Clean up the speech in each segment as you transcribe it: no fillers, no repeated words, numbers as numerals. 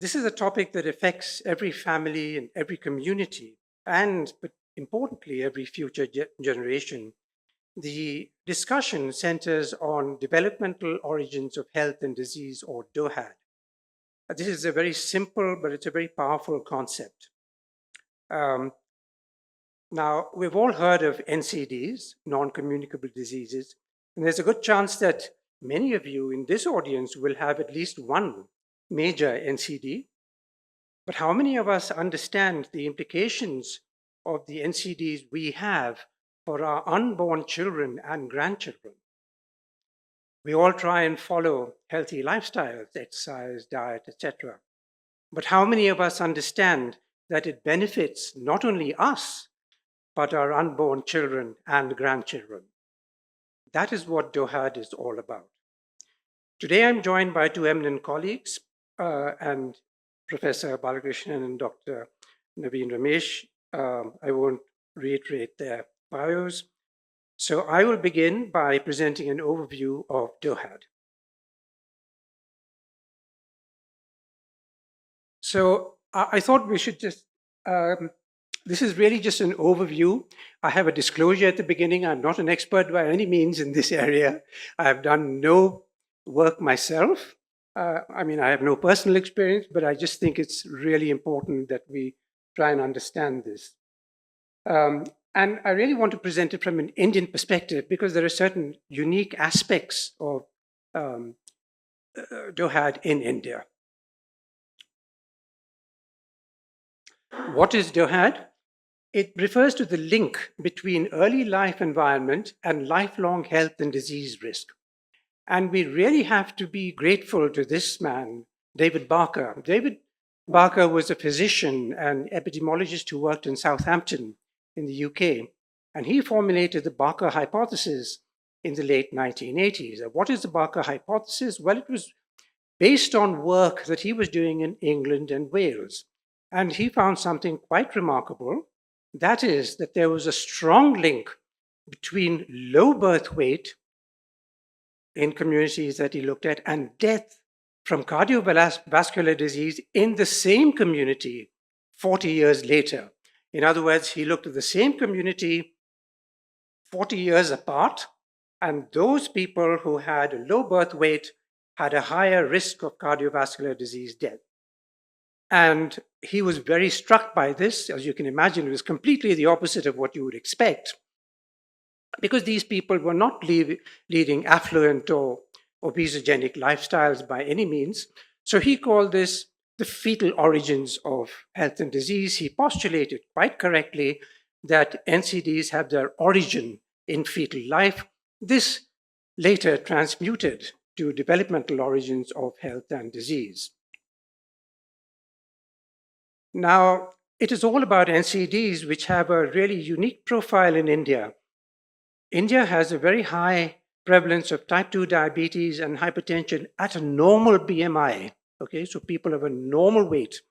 This is a topic that affects every family and every community, and, but importantly, every future generation. The discussion centers on developmental origins of health and disease, or DoHAD. This is a very simple, but it's a very powerful concept. Now, we've all heard of NCDs, non-communicable diseases, and there's a good chance that many of you in this audience will have at least one major NCD. But how many of us understand the implications of the NCDs we have for our unborn children and grandchildren? We all try and follow healthy lifestyles, exercise, diet, etc. But how many of us understand that it benefits not only us, but our unborn children and grandchildren? That is what DoHAD is all about. Today, I'm joined by two eminent colleagues, and Professor Balakrishnan and Dr. Naveen Ramesh. I won't reiterate their bios. So I will begin by presenting an overview of DoHAD. So I thought we should just, this is really just an overview. I have a disclosure at the beginning. I'm not an expert by any means in this area. I have done no work myself. I mean, I have no personal experience, but I just think it's really important that we try and understand this. And I really want to present it from an Indian perspective because there are certain unique aspects of DoHAD in India. What is DoHAD? It refers to the link between early life environment and lifelong health and disease risk. And we really have to be grateful to this man, David Barker. David Barker was a physician and epidemiologist who worked in Southampton in the UK. And he formulated the Barker hypothesis in the late 1980s. What is the Barker hypothesis? Well, it was based on work that he was doing in England and Wales. And he found something quite remarkable. That is that there was a strong link between low birth weight in communities that he looked at and death from cardiovascular disease in the same community 40 years later. In other words, he looked at the same community 40 years apart, and those people who had a low birth weight had a higher risk of cardiovascular disease death. And he was very struck by this. As you can imagine, it was completely the opposite of what you would expect, because these people were not leading affluent or obesogenic lifestyles by any means. So he called this the fetal origins of health and disease. He postulated quite correctly that NCDs have their origin in fetal life. This later transmuted to developmental origins of health and disease. Now, it is all about NCDs, which have a really unique profile in India. India has a very high prevalence of type 2 diabetes and hypertension at a normal BMI. Okay, so people have a normal weight.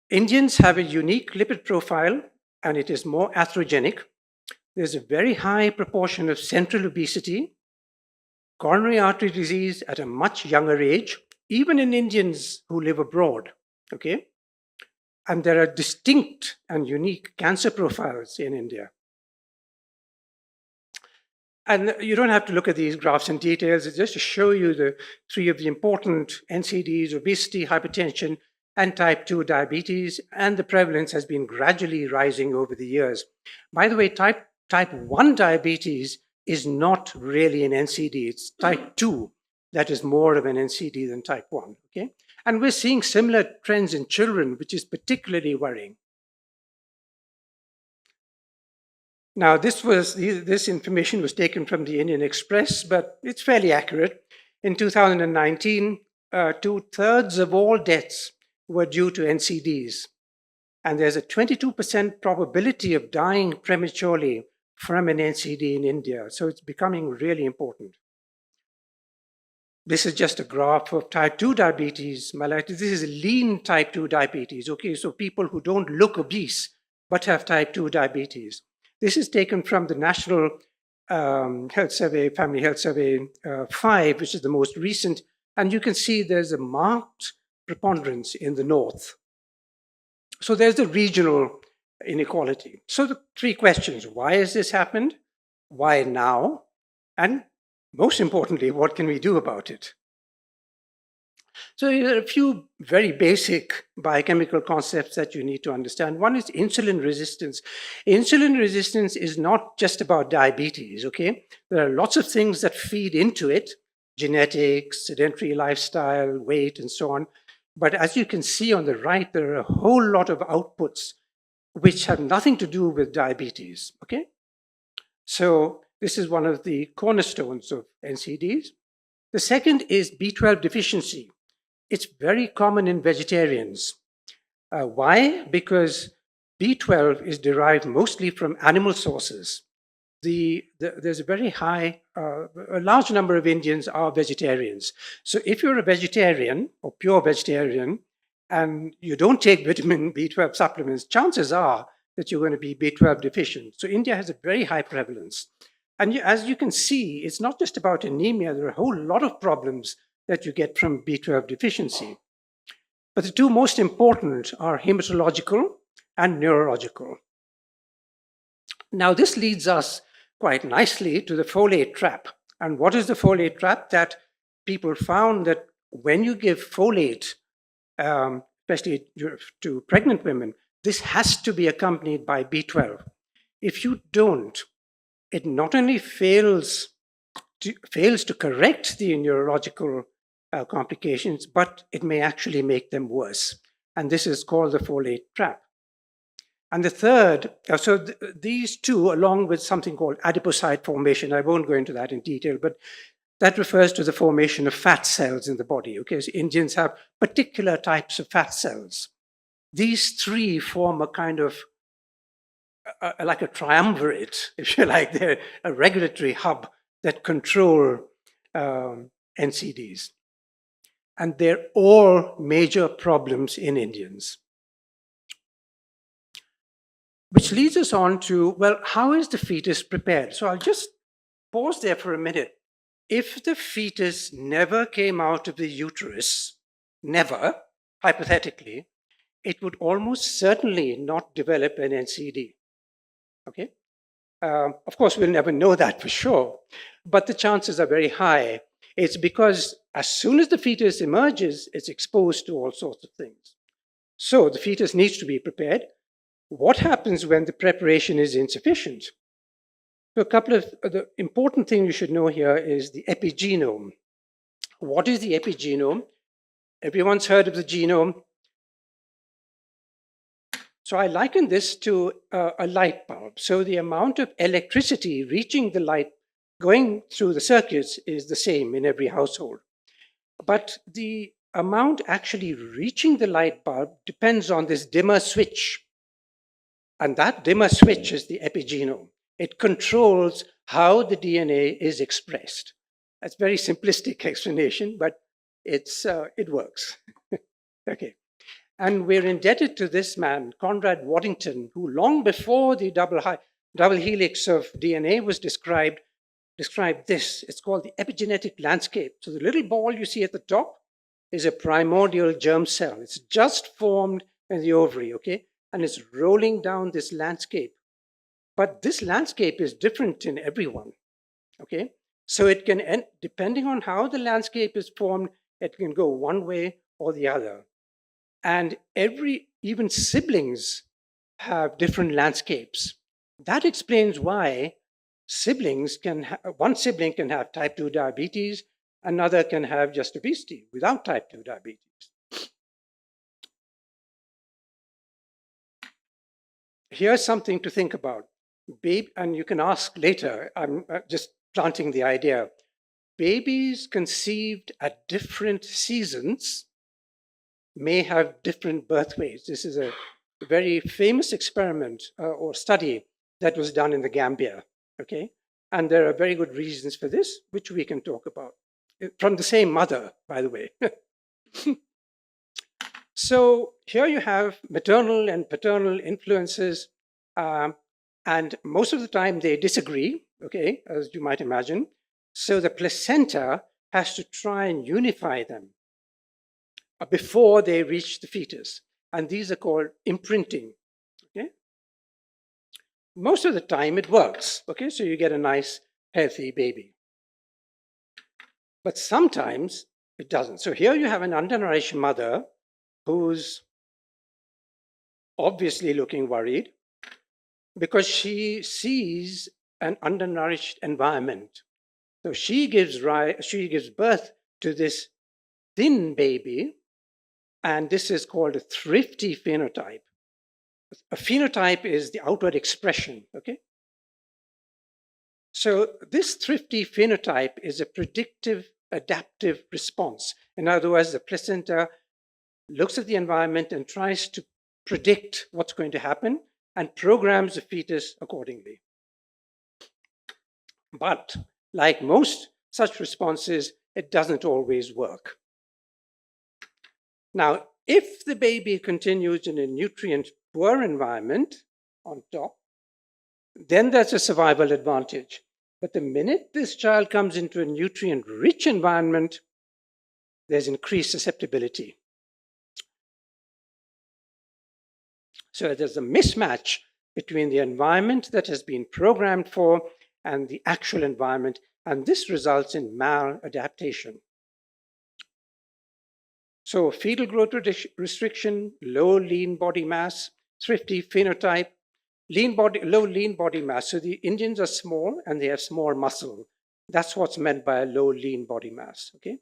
Indians have a unique lipid profile, and it is more atherogenic. There's a very high proportion of central obesity, coronary artery disease at a much younger age, even in Indians who live abroad. Okay, and there are distinct and unique cancer profiles in India. And you don't have to look at these graphs in details. It's just to show you the three of the important NCDs: obesity, hypertension, and type 2 diabetes. And the prevalence has been gradually rising over the years. By the way, type 1 diabetes is not really an NCD. It's type 2 that is more of an NCD than type 1. Okay? And we're seeing similar trends in children, which is particularly worrying. Now, this information was taken from the Indian Express, but it's fairly accurate. In 2019, 2/3 of all deaths were due to NCDs. And there's a 22% probability of dying prematurely from an NCD in India. So it's becoming really important. This is just a graph of type 2 diabetes mellitus. This is lean type 2 diabetes. Okay, so people who don't look obese, but have type 2 diabetes. This is taken from the National Health Survey, Family Health Survey 5, which is the most recent. And you can see there's a marked preponderance in the north. So there's the regional inequality. So the three questions: why has this happened? Why now? And most importantly, what can we do about it? So there are a few very basic biochemical concepts that you need to understand. One is insulin resistance. Insulin resistance is not just about diabetes, okay? There are lots of things that feed into it: genetics, sedentary lifestyle, weight, and so on. But as you can see on the right, there are a whole lot of outputs which have nothing to do with diabetes, okay? So this is one of the cornerstones of NCDs. The second is B12 deficiency. It's very common in vegetarians. Why? Because B12 is derived mostly from animal sources. There's a very high, a large number of Indians are vegetarians. So if you're a vegetarian or pure vegetarian and you don't take vitamin B12 supplements, chances are that you're going to be B12 deficient. So India has a very high prevalence. And as you can see, it's not just about anemia. There are a whole lot of problems that you get from B12 deficiency. But the two most important are hematological and neurological. Now, this leads us quite nicely to the folate trap. And what is the folate trap? That people found that when you give folate, especially to pregnant women, this has to be accompanied by B12. If you don't, it not only fails to correct the neurological complications, but it may actually make them worse. And this is called the folate trap. And the third, these two, along with something called adipocyte formation, I won't go into that in detail, but that refers to the formation of fat cells in the body. Okay, so Indians have particular types of fat cells. These three form a kind of like a triumvirate, if you like. They're a regulatory hub that control NCDs. And they're all major problems in Indians. Which leads us on to, well, how is the fetus prepared? So I'll just pause there for a minute. If the fetus never came out of the uterus, never, hypothetically, it would almost certainly not develop an NCD. Okay? Of course, we'll never know that for sure, but the chances are very high. It's because as soon as the fetus emerges, it's exposed to all sorts of things. So the fetus needs to be prepared. What happens when the preparation is insufficient? So a couple of the important things you should know here is the epigenome. What is the epigenome? Everyone's heard of the genome. So I liken this to a light bulb. So the amount of electricity reaching the light, going through the circuits, is the same in every household. But the amount actually reaching the light bulb depends on this dimmer switch. And that dimmer switch is the epigenome. It controls how the DNA is expressed. That's a very simplistic explanation, but it works. Okay. And we're indebted to this man, Conrad Waddington, who long before the double helix of DNA was described this. It's called the epigenetic landscape. So the little ball you see at the top is a primordial germ cell. It's just formed in the ovary, okay? And it's rolling down this landscape. But this landscape is different in everyone, okay? So it can end, depending on how the landscape is formed, it can go one way or the other. And even siblings have different landscapes. That explains why one sibling can have type 2 diabetes, another can have just obesity without type 2 diabetes. Here's something to think about. And you can ask later, I'm just planting the idea. Babies conceived at different seasons may have different birth weights. This is a very famous experiment or study that was done in the Gambia, okay? And there are very good reasons for this, which we can talk about. From the same mother, by the way. So here you have maternal and paternal influences, and most of the time they disagree, okay, as you might imagine. So the placenta has to try and unify them. before they reach the fetus. And these are called imprinting. Okay? Most of the time it works. Okay? So you get a nice, healthy baby. But sometimes it doesn't. So here you have an undernourished mother who's obviously looking worried because she sees an undernourished environment. So she gives birth to this thin baby, and this is called a thrifty phenotype. A phenotype is the outward expression, okay? So this thrifty phenotype is a predictive, adaptive response. In other words, the placenta looks at the environment and tries to predict what's going to happen and programs the fetus accordingly. But like most such responses, it doesn't always work. Now, if the baby continues in a nutrient-poor environment on top, then there's a survival advantage. But the minute this child comes into a nutrient-rich environment, there's increased susceptibility. So there's a mismatch between the environment that has been programmed for and the actual environment, and this results in maladaptation. So fetal growth restriction, low lean body mass, thrifty phenotype, low lean body mass. So the Indians are small and they have small muscle. That's what's meant by a low lean body mass, okay?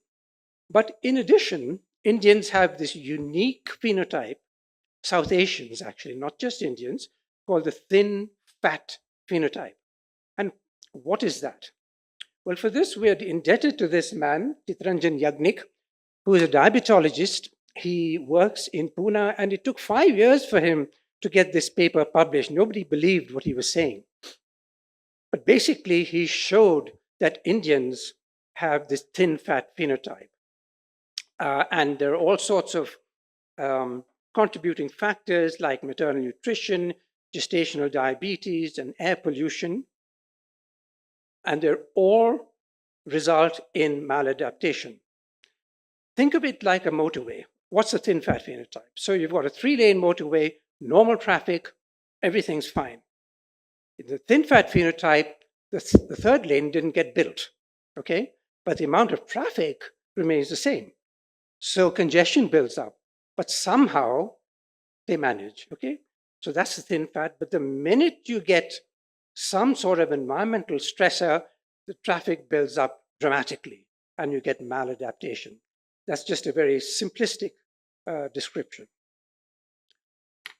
But in addition, Indians have this unique phenotype, South Asians actually, not just Indians, called the thin fat phenotype. And what is that? Well, for this, we are indebted to this man, Chittaranjan Yagnik, who is a diabetologist. He works in Pune, and it took 5 years for him to get this paper published. Nobody believed what he was saying. But basically, he showed that Indians have this thin fat phenotype. And there are all sorts of contributing factors like maternal nutrition, gestational diabetes, and air pollution. And they all result in maladaptation. Think of it like a motorway. What's the thin fat phenotype? So you've got a 3-lane motorway, normal traffic, everything's fine. In the thin fat phenotype, the third lane didn't get built, okay? But the amount of traffic remains the same. So congestion builds up, but somehow they manage, okay? So that's the thin fat, but the minute you get some sort of environmental stressor, the traffic builds up dramatically and you get maladaptation. That's just a very simplistic description.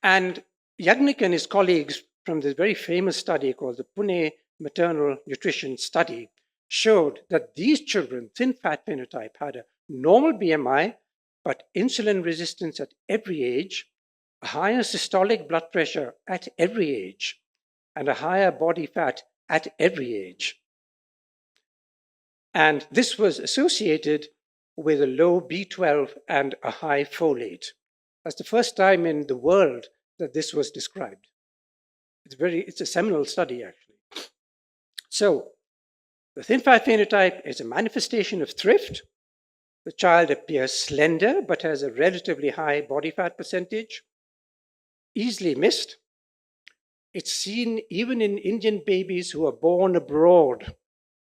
And Yagnik and his colleagues from this very famous study called the Pune Maternal Nutrition Study showed that these children, thin fat phenotype, had a normal BMI, but insulin resistance at every age, a higher systolic blood pressure at every age, and a higher body fat at every age. And this was associated with a low B12 and a high folate. That's the first time in the world that this was described. It's a seminal study, actually. So the thin fat phenotype is a manifestation of thrift. The child appears slender, but has a relatively high body fat percentage, easily missed. It's seen even in Indian babies who are born abroad,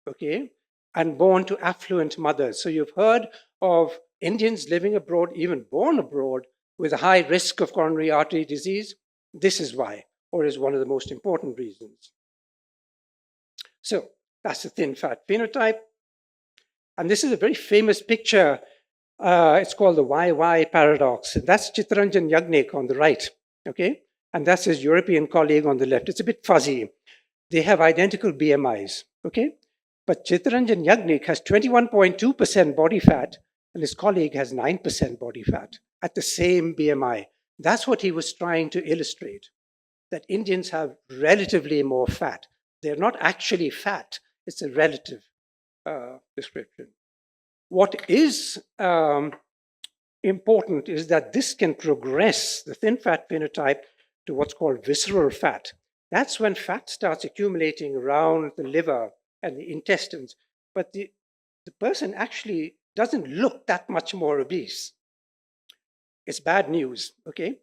okay, and born to affluent mothers. So you've heard of Indians living abroad, even born abroad, with a high risk of coronary artery disease. This is why, or is one of the most important reasons. So that's the thin fat phenotype. And this is a very famous picture. It's called the YY paradox. And that's Chittaranjan Yagnik on the right, okay? And that's his European colleague on the left. It's a bit fuzzy. They have identical BMIs, okay? But Chittaranjan Yagnik has 21.2% body fat, and his colleague has 9% body fat at the same BMI. That's what he was trying to illustrate, that Indians have relatively more fat. They're not actually fat. It's a relative description. What is important is that this can progress, the thin fat phenotype, to what's called visceral fat. That's when fat starts accumulating around the liver and the intestines, but the person actually doesn't look that much more obese. It's bad news, okay?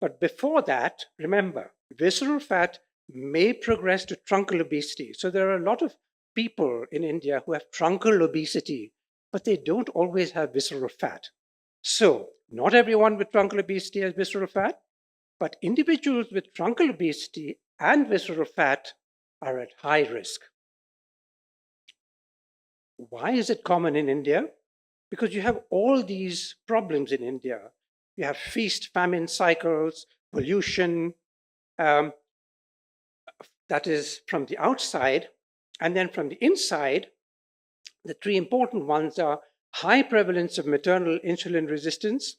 But before that, remember, visceral fat may progress to truncal obesity. So there are a lot of people in India who have truncal obesity, but they don't always have visceral fat. So not everyone with truncal obesity has visceral fat, but individuals with truncal obesity and visceral fat are at high risk. Why is it common in India? Because you have all these problems in India. You have feast famine cycles, pollution, that is from the outside, and then from the inside, the three important ones are high prevalence of maternal insulin resistance,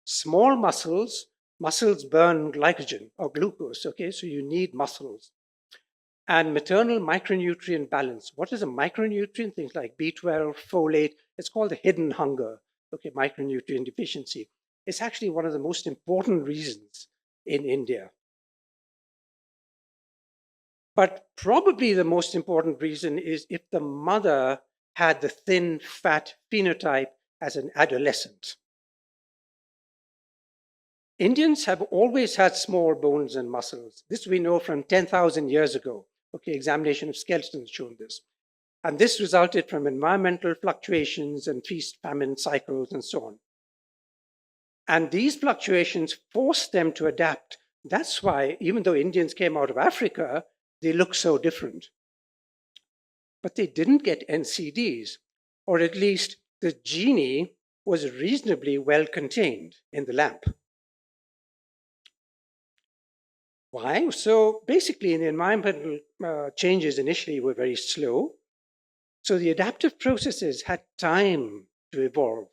small muscles. Muscles burn glycogen or glucose, okay? So you need muscles. And maternal micronutrient balance. What is a micronutrient? Things like B12, folate. It's called the hidden hunger, okay, micronutrient deficiency. It's actually one of the most important reasons in India. But probably the most important reason is if the mother had the thin, fat phenotype as an adolescent. Indians have always had small bones and muscles. This we know from 10,000 years ago. Okay, examination of skeletons shown this. And this resulted from environmental fluctuations and feast famine cycles and so on. And these fluctuations forced them to adapt. That's why, even though Indians came out of Africa, they look so different. But they didn't get NCDs, or at least the genie was reasonably well contained in the lamp. Why? So basically, the environmental changes initially were very slow. So the adaptive processes had time to evolve.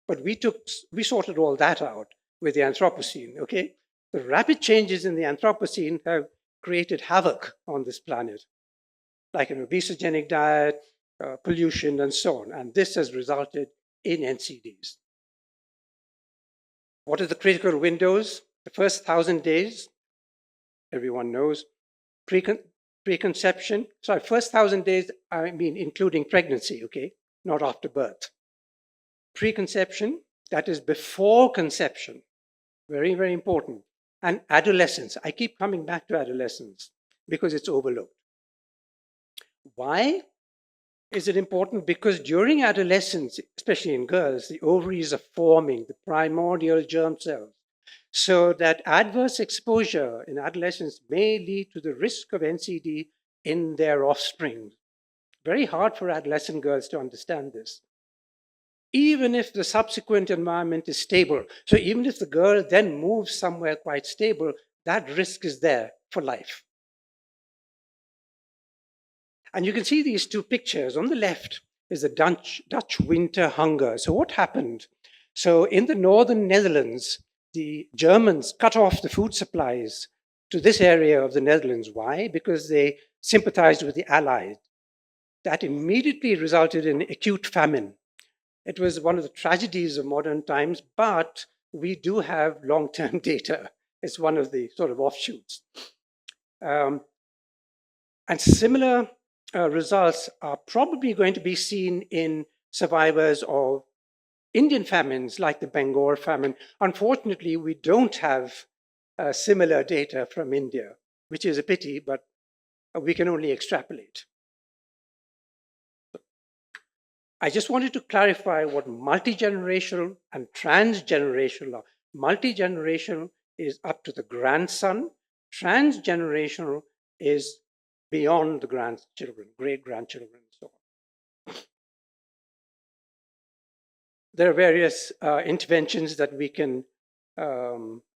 But we sorted all that out with the Anthropocene, okay? The rapid changes in the Anthropocene have created havoc on this planet, like an obesogenic diet, pollution, and so on. And this has resulted in NCDs. What are the critical windows? The first 1,000 days, everyone knows. Preconception, sorry, first 1,000 days, I mean including pregnancy, okay? Not after birth. Preconception, that is before conception, very, very important. And adolescence, I keep coming back to adolescence because it's overlooked. Why is it important? Because during adolescence, especially in girls, the ovaries are forming, the primordial germ cells. So that adverse exposure in adolescence may lead to the risk of NCD in their offspring. Very hard for adolescent girls to understand this. Even if the subsequent environment is stable, so even if the girl then moves somewhere quite stable, that risk is there for life. And you can see these two pictures. On the left is the Dutch winter hunger. So what happened? So in the northern Netherlands, the Germans cut off the food supplies to this area of the Netherlands. Why? Because they sympathized with the Allies. That immediately resulted in acute famine. It was one of the tragedies of modern times, but we do have long-term data. It's one of the sort of offshoots. And similar results are probably going to be seen in survivors of Indian famines like the Bangalore famine. Unfortunately, we don't have similar data from India, which is a pity, but we can only extrapolate. I just wanted to clarify what multi-generational and transgenerational are. Multi-generational is up to the grandson. Transgenerational is beyond the grandchildren, great-grandchildren, and so on. There are various interventions that we can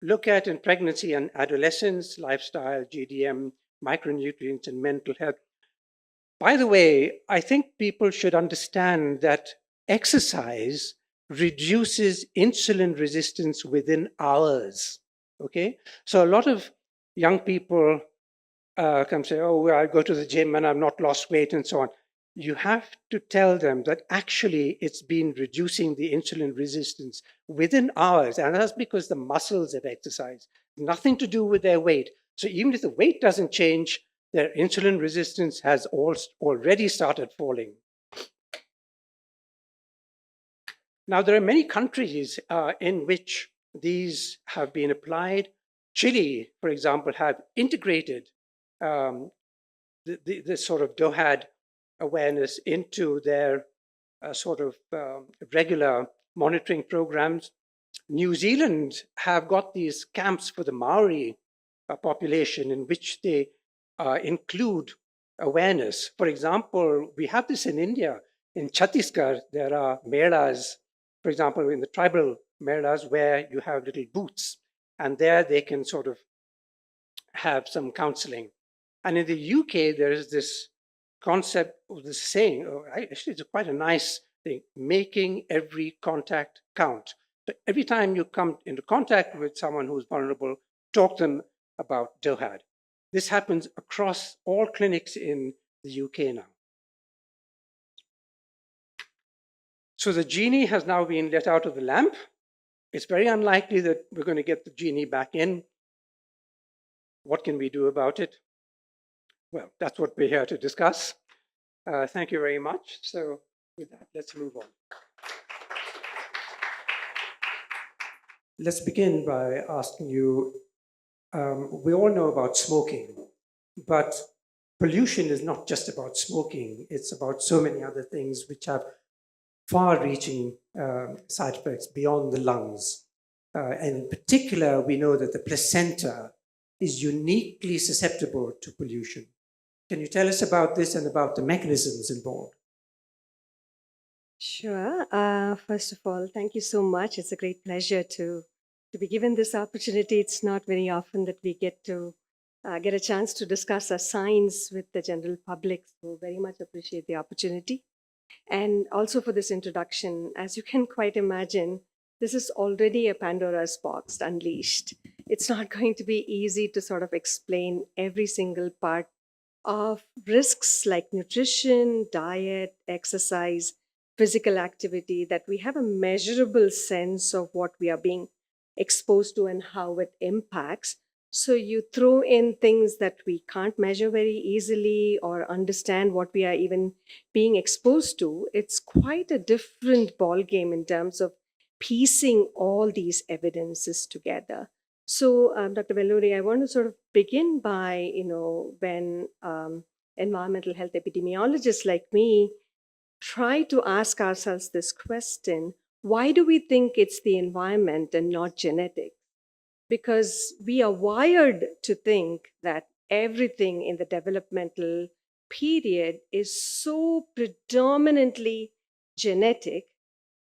look at in pregnancy and adolescence, lifestyle, GDM, micronutrients, and mental health. By the way, I think people should understand that exercise reduces insulin resistance within hours, okay? So a lot of young people come say, oh, well, I go to the gym and I've not lost weight and so on. You have to tell them that actually it's been reducing the insulin resistance within hours. And that's because the muscles have exercised, nothing to do with their weight. So even if the weight doesn't change, their insulin resistance has already started falling. Now, there are many countries in which these have been applied. Chile, for example, have integrated this sort of DoHAD awareness into their sort of regular monitoring programs. New Zealand have got these camps for the Maori population in which they include awareness. For example, we have this in India. In Chhattisgarh, there are melas, for example, in the tribal melas where you have little booths, and there they can sort of have some counseling. And in the UK, there is this concept of this saying, actually, it's quite a nice thing, making every contact count. So every time you come into contact with someone who's vulnerable, talk to them about DoHAD. This happens across all clinics in the UK now. So the genie has now been let out of the lamp. It's very unlikely that we're going to get the genie back in. What can we do about it? Well, that's what we're here to discuss. Thank you very much. So with that, let's move on. Let's begin by asking you, we all know about smoking, but pollution is not just about smoking. It's about so many other things which have far-reaching side effects beyond the lungs. And in particular, we know that the placenta is uniquely susceptible to pollution. Can you tell us about this and about the mechanisms involved? Sure. First of all, thank you so much. It's a great pleasure to be given this opportunity. It's not very often that we get to get a chance to discuss our science with the general public. So very much appreciate the opportunity. And also for this introduction. As you can quite imagine, this is already a Pandora's box unleashed. It's not going to be easy to sort of explain every single part of risks like nutrition, diet, exercise, physical activity, that we have a measurable sense of what we are being exposed to and how it impacts. So you throw in things that we can't measure very easily or understand what we are even being exposed to. It's quite a different ballgame in terms of piecing all these evidences together. So, Dr. Vellodi, I want to sort of begin by, when environmental health epidemiologists like me try to ask ourselves this question, why do we think it's the environment and not genetics? Because we are wired to think that everything in the developmental period is so predominantly genetic.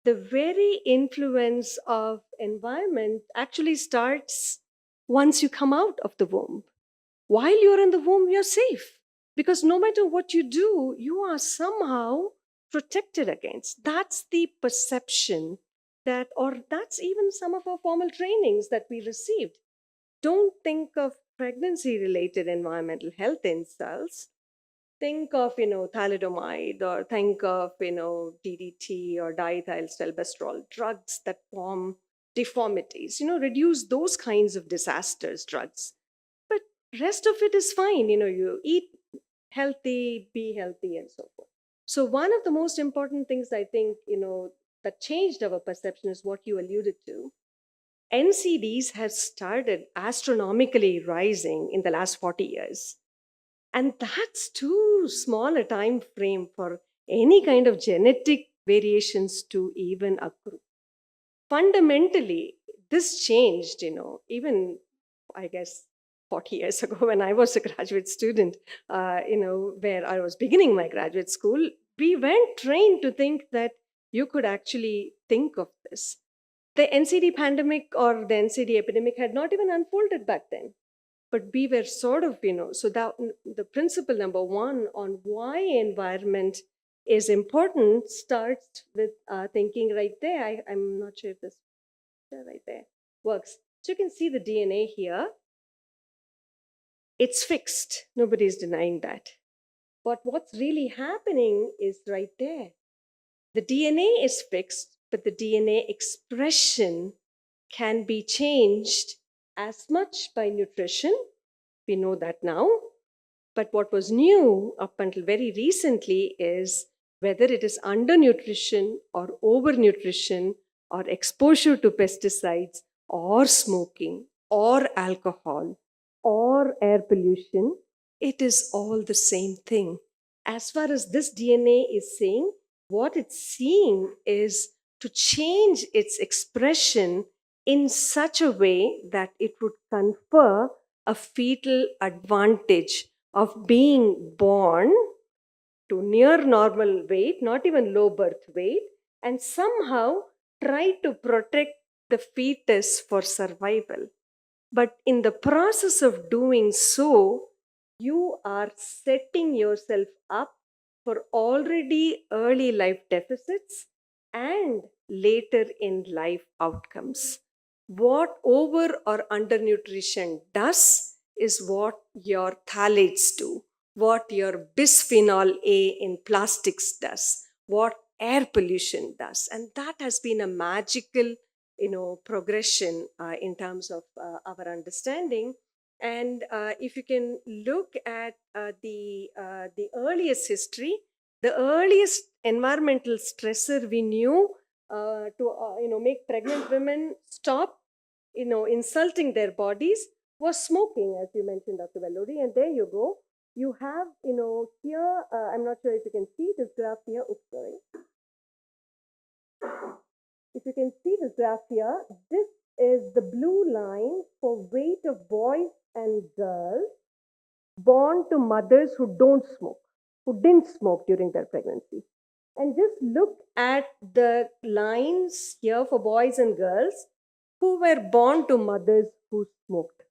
The very influence of environment actually starts once you come out of the womb. While you're in the womb, you're safe, because no matter what you do, you are somehow protected against. That's the perception that's even some of our formal trainings that we received. Don't think of pregnancy-related environmental health insults. Think of, thalidomide, or think of, DDT or diethylstilbestrol, drugs that form deformities, reduce those kinds of disasters drugs. But rest of it is fine. You eat healthy, be healthy, and so forth. So one of the most important things I think, that changed our perception is what you alluded to. NCDs have started astronomically rising in the last 40 years. And that's too small a time frame for any kind of genetic variations to even accrue. Fundamentally, this changed, even, I guess, 40 years ago when I was a graduate student, where I was beginning my graduate school, we weren't trained to think that you could actually think of this. The NCD pandemic or the NCD epidemic had not even unfolded back then. But we were sort of, so that the principle number one on why environment is important starts with thinking right there. I'm not sure if this right there works. So you can see the DNA here. It's fixed. Nobody's denying that. But what's really happening is right there. The DNA is fixed, but the DNA expression can be changed as much by nutrition. We know that now. But what was new up until very recently is whether it is undernutrition or overnutrition or exposure to pesticides or smoking or alcohol or air pollution, it is all the same thing. As far as this DNA is saying, what it's seeing is to change its expression in such a way that it would confer a fetal advantage of being born to near normal weight, not even low birth weight, and somehow try to protect the fetus for survival. But in the process of doing so, you are setting yourself up for already early life deficits and later in life outcomes. What over or undernutrition does is what your phthalates do, what your bisphenol A in plastics does, what air pollution does. And that has been a magical progression in terms of our understanding. And if you can look at the earliest history, the earliest environmental stressor we knew to make pregnant women stop insulting their bodies was smoking, as you mentioned, Dr. Vellodi. And there you go. You have here. I'm not sure if you can see this graph here. Oops, sorry. If you can see this graph here, this is the blue line for weight of boys and girls born to mothers who don't smoke, who didn't smoke during their pregnancy. And just look at the lines here for boys and girls who were born to mothers who smoked.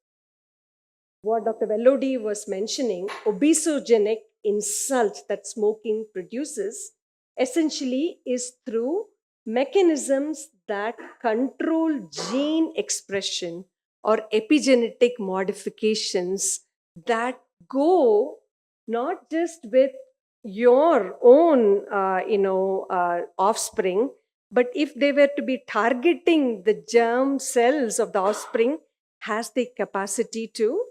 What Dr. Vellodi was mentioning, obesogenic insult that smoking produces, essentially is through mechanisms that control gene expression or epigenetic modifications that go not just with your own offspring, but if they were to be targeting the germ cells of the offspring, has the capacity to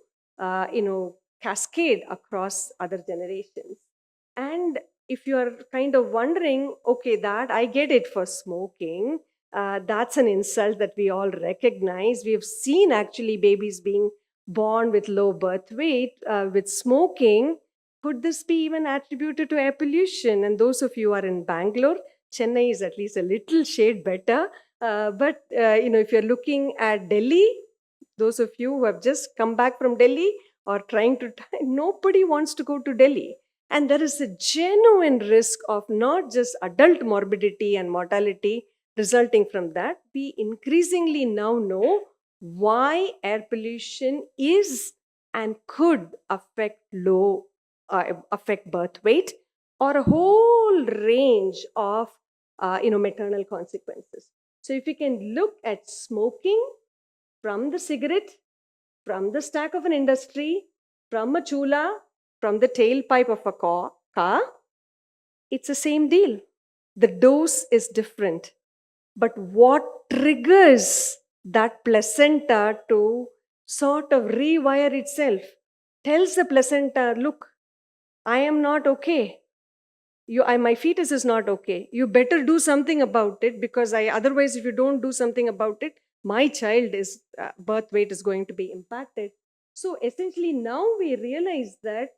cascade across other generations. And if you're kind of wondering, okay, that I get it for smoking, that's an insult that we all recognize. We've seen actually babies being born with low birth weight with smoking. Could this be even attributed to air pollution? And those of you who are in Bangalore, Chennai is at least a little shade better. But if you're looking at Delhi, those of you who have just come back from Delhi or trying to, nobody wants to go to Delhi. And there is a genuine risk of not just adult morbidity and mortality resulting from that. We increasingly now know why air pollution is and could affect affect birth weight or a whole range of maternal consequences. So if you can look at smoking from the cigarette, from the stack of an industry, from a chula, from the tailpipe of a car, it's the same deal. The dose is different. But what triggers that placenta to sort of rewire itself tells the placenta, look, I am not okay. My fetus is not okay. You better do something about it, because otherwise, if you don't do something about it, my child is birth weight is going to be impacted. So essentially now we realize that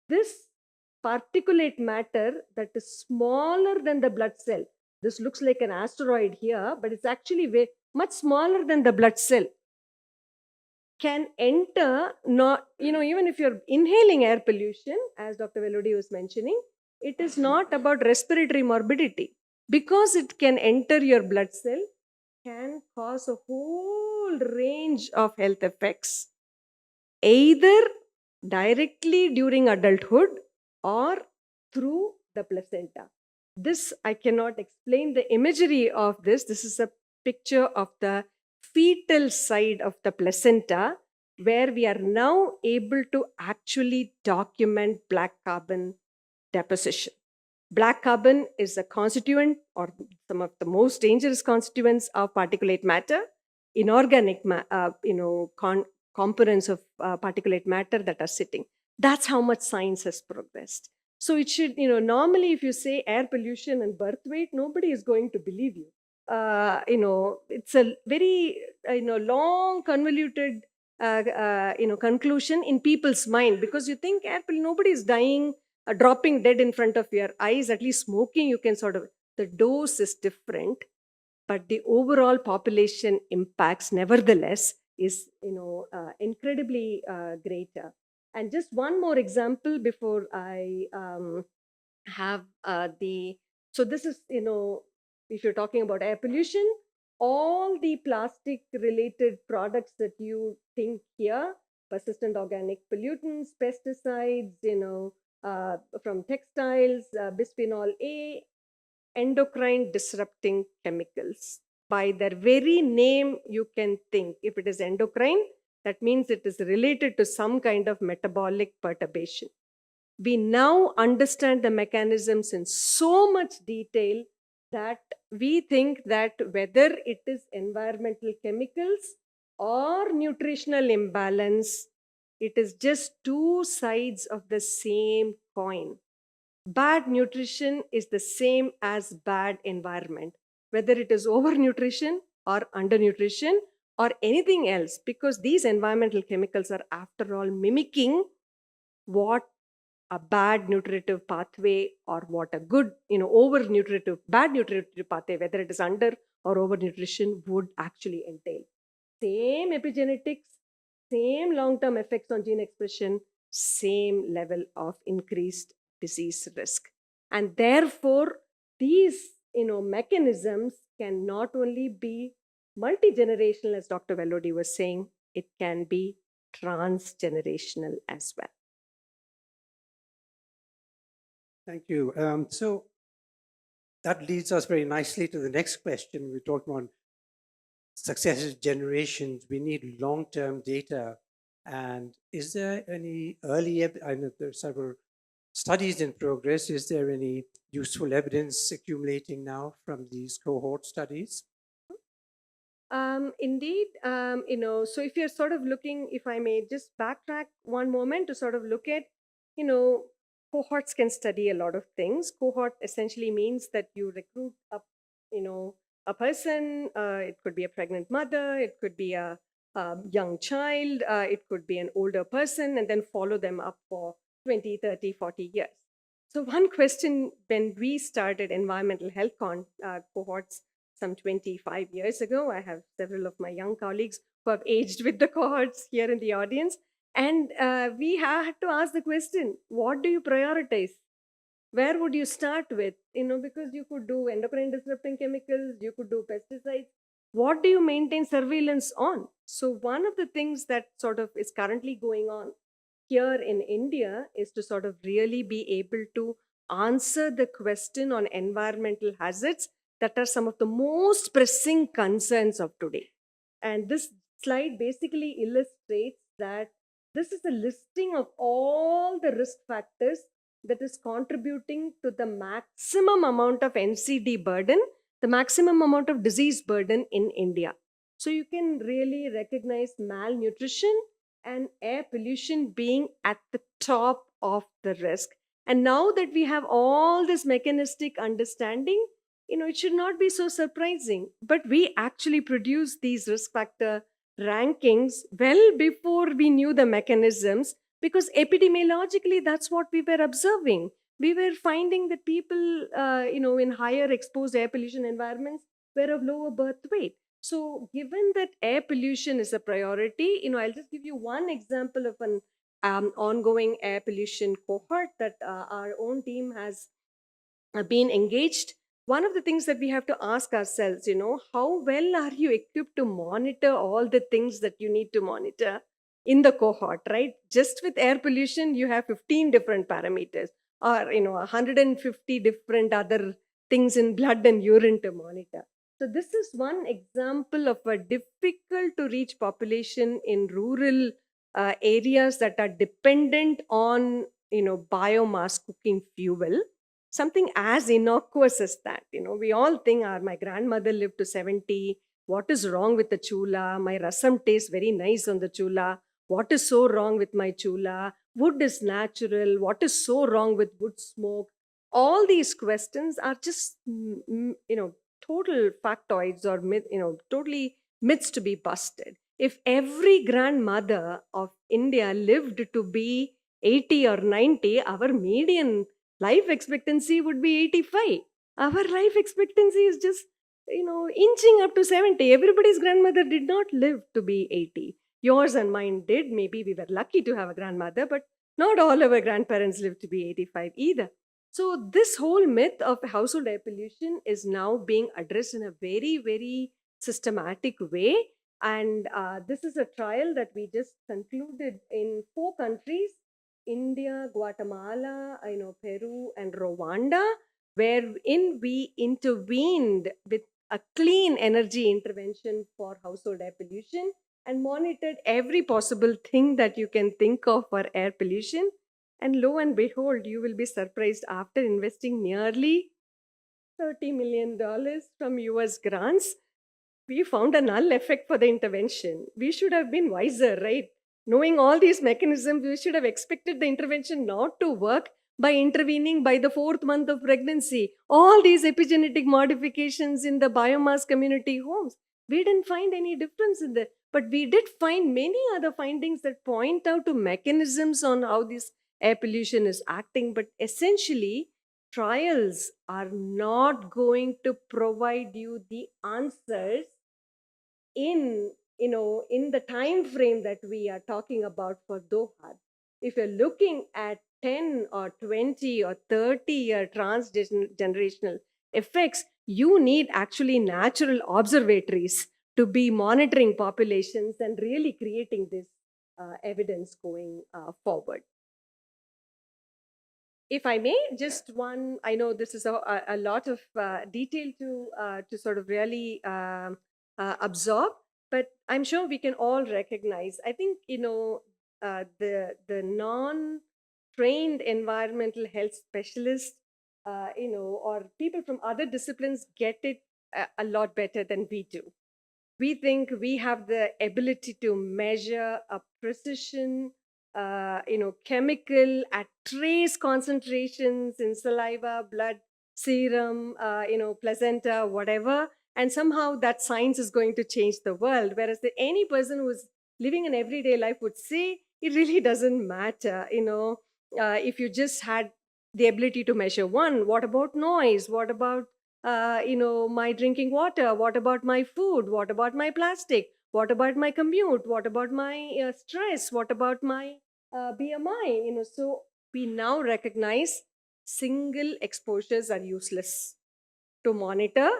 this particulate matter that is smaller than the blood cell, this looks like an asteroid here, but it's actually much smaller than the blood cell, can enter, not, even if you're inhaling air pollution, as Dr. Vellodi was mentioning, it is not about respiratory morbidity. Because it can enter your blood cell, can cause a whole range of health effects, either directly during adulthood or through the placenta. This, I cannot explain the imagery of this. This is a picture of the fetal side of the placenta, where we are now able to actually document black carbon deposition. Black carbon is a constituent, or some of the most dangerous constituents of particulate matter, inorganic components of particulate matter that are sitting. That's how much science has progressed. So it should, normally if you say air pollution and birth weight, nobody is going to believe you. it's a very, long, convoluted, conclusion in people's mind, because you think nobody is dying, dropping dead in front of your eyes. At least smoking, you can sort of, the dose is different, but the overall population impacts, nevertheless, is, incredibly greater. And just one more example before I have the so this is, if you're talking about air pollution, all the plastic related products that you think here, persistent organic pollutants, pesticides, from textiles, bisphenol A, endocrine disrupting chemicals. By their very name, you can think if it is endocrine, that means it is related to some kind of metabolic perturbation. We now understand the mechanisms in so much detail that we think that whether it is environmental chemicals or nutritional imbalance, it is just two sides of the same coin. Bad nutrition is the same as bad environment, whether it is overnutrition or undernutrition or anything else, because these environmental chemicals are, after all, mimicking what a bad nutritive pathway or what a good, bad nutritive pathway, whether it is under or over nutrition, would actually entail. Same epigenetics, same long-term effects on gene expression, same level of increased disease risk. And therefore, these, mechanisms can not only be multi-generational, as Dr. Vellodi was saying, it can be transgenerational as well. Thank you. So that leads us very nicely to the next question. We talked about successive generations. We need long-term data. And is there any I know there are several studies in progress. Is there any useful evidence accumulating now from these cohort studies? Indeed, so if you're sort of looking, if I may just backtrack one moment to sort of look at, cohorts can study a lot of things. Cohort essentially means that you recruit a person. It could be a pregnant mother, it could be a young child, it could be an older person, and then follow them up for 20, 30, 40 years. So one question when we started environmental health cohorts some 25 years ago, I have several of my young colleagues who have aged with the cohorts here in the audience. And we had to ask the question, what do you prioritize? Where would you start with? Because you could do endocrine disrupting chemicals, you could do pesticides. What do you maintain surveillance on? So one of the things that sort of is currently going on here in India is to sort of really be able to answer the question on environmental hazards that are some of the most pressing concerns of today. And this slide basically illustrates that this is a listing of all the risk factors that is contributing to the maximum amount of NCD burden, the maximum amount of disease burden in India. So you can really recognize malnutrition and air pollution being at the top of the risk. And now that we have all this mechanistic understanding, it should not be so surprising. But we actually produced these risk factor rankings well before we knew the mechanisms, because epidemiologically, that's what we were observing. We were finding that people, in higher exposed air pollution environments were of lower birth weight. So given that air pollution is a priority, I'll just give you one example of an ongoing air pollution cohort that our own team has been engaged. One of the things that we have to ask ourselves, how well are you equipped to monitor all the things that you need to monitor in the cohort, right? Just with air pollution, you have 15 different parameters, or 150 different other things in blood and urine to monitor. So this is one example of a difficult to reach population in rural areas that are dependent on biomass cooking fuel. Something as innocuous as that. We all think my grandmother lived to 70. What is wrong with the chula? My rasam tastes very nice on the chula. What is so wrong with my chula? Wood is natural. What is so wrong with wood smoke? All these questions are just, total factoids or totally myths to be busted. If every grandmother of India lived to be 80 or 90, our median life expectancy would be 85. Our life expectancy is just, inching up to 70. Everybody's grandmother did not live to be 80. Yours and mine did. Maybe we were lucky to have a grandmother, but not all our grandparents lived to be 85 either. So this whole myth of household air pollution is now being addressed in a very, very systematic way. And this is a trial that we just concluded in 4 countries: India, Guatemala, Peru, and Rwanda, wherein we intervened with a clean energy intervention for household air pollution and monitored every possible thing that you can think of for air pollution. And lo and behold, you will be surprised, after investing nearly $30 million from US grants, we found a null effect for the intervention. We should have been wiser, right? Knowing all these mechanisms, we should have expected the intervention not to work by intervening by the 4th month of pregnancy. All these epigenetic modifications in the biomass community homes, we didn't find any difference in that. But we did find many other findings that point out to mechanisms on how this air pollution is acting. But essentially, trials are not going to provide you the answers in the time frame that we are talking about for DoHAD. If you're looking at 10 or 20 or 30-year transgenerational effects, you need actually natural observatories to be monitoring populations and really creating this evidence going forward. If I may, just one, I know this is a lot of detail to sort of really absorb, but I'm sure we can all recognize, I think, the non-trained environmental health specialists, or people from other disciplines get it a lot better than we do. We think we have the ability to measure a precision, chemical at trace concentrations in saliva, blood, serum, placenta, whatever. And somehow that science is going to change the world. Whereas any person who's living an everyday life would say it really doesn't matter. If you just had the ability to measure one, what about noise? What about my drinking water? What about my food? What about my plastic? What about my commute? What about my stress? What about my BMI? So we now recognize single exposures are useless to monitor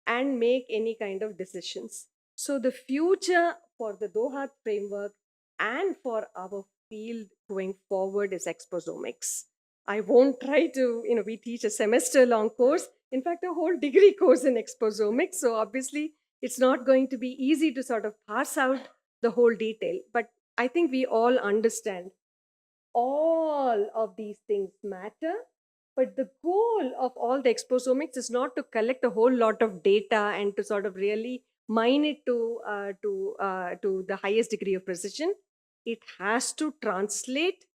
and make any kind of decisions. So the future for the DoHAD framework and for our field going forward is exposomics. I won't try to, we teach a semester-long course, in fact, a whole degree course in exposomics. So obviously, it's not going to be easy to sort of parse out the whole detail. But I think we all understand all of these things matter. But the goal of all the exposomics is not to collect a whole lot of data and to sort of really mine it to the highest degree of precision. It has to translate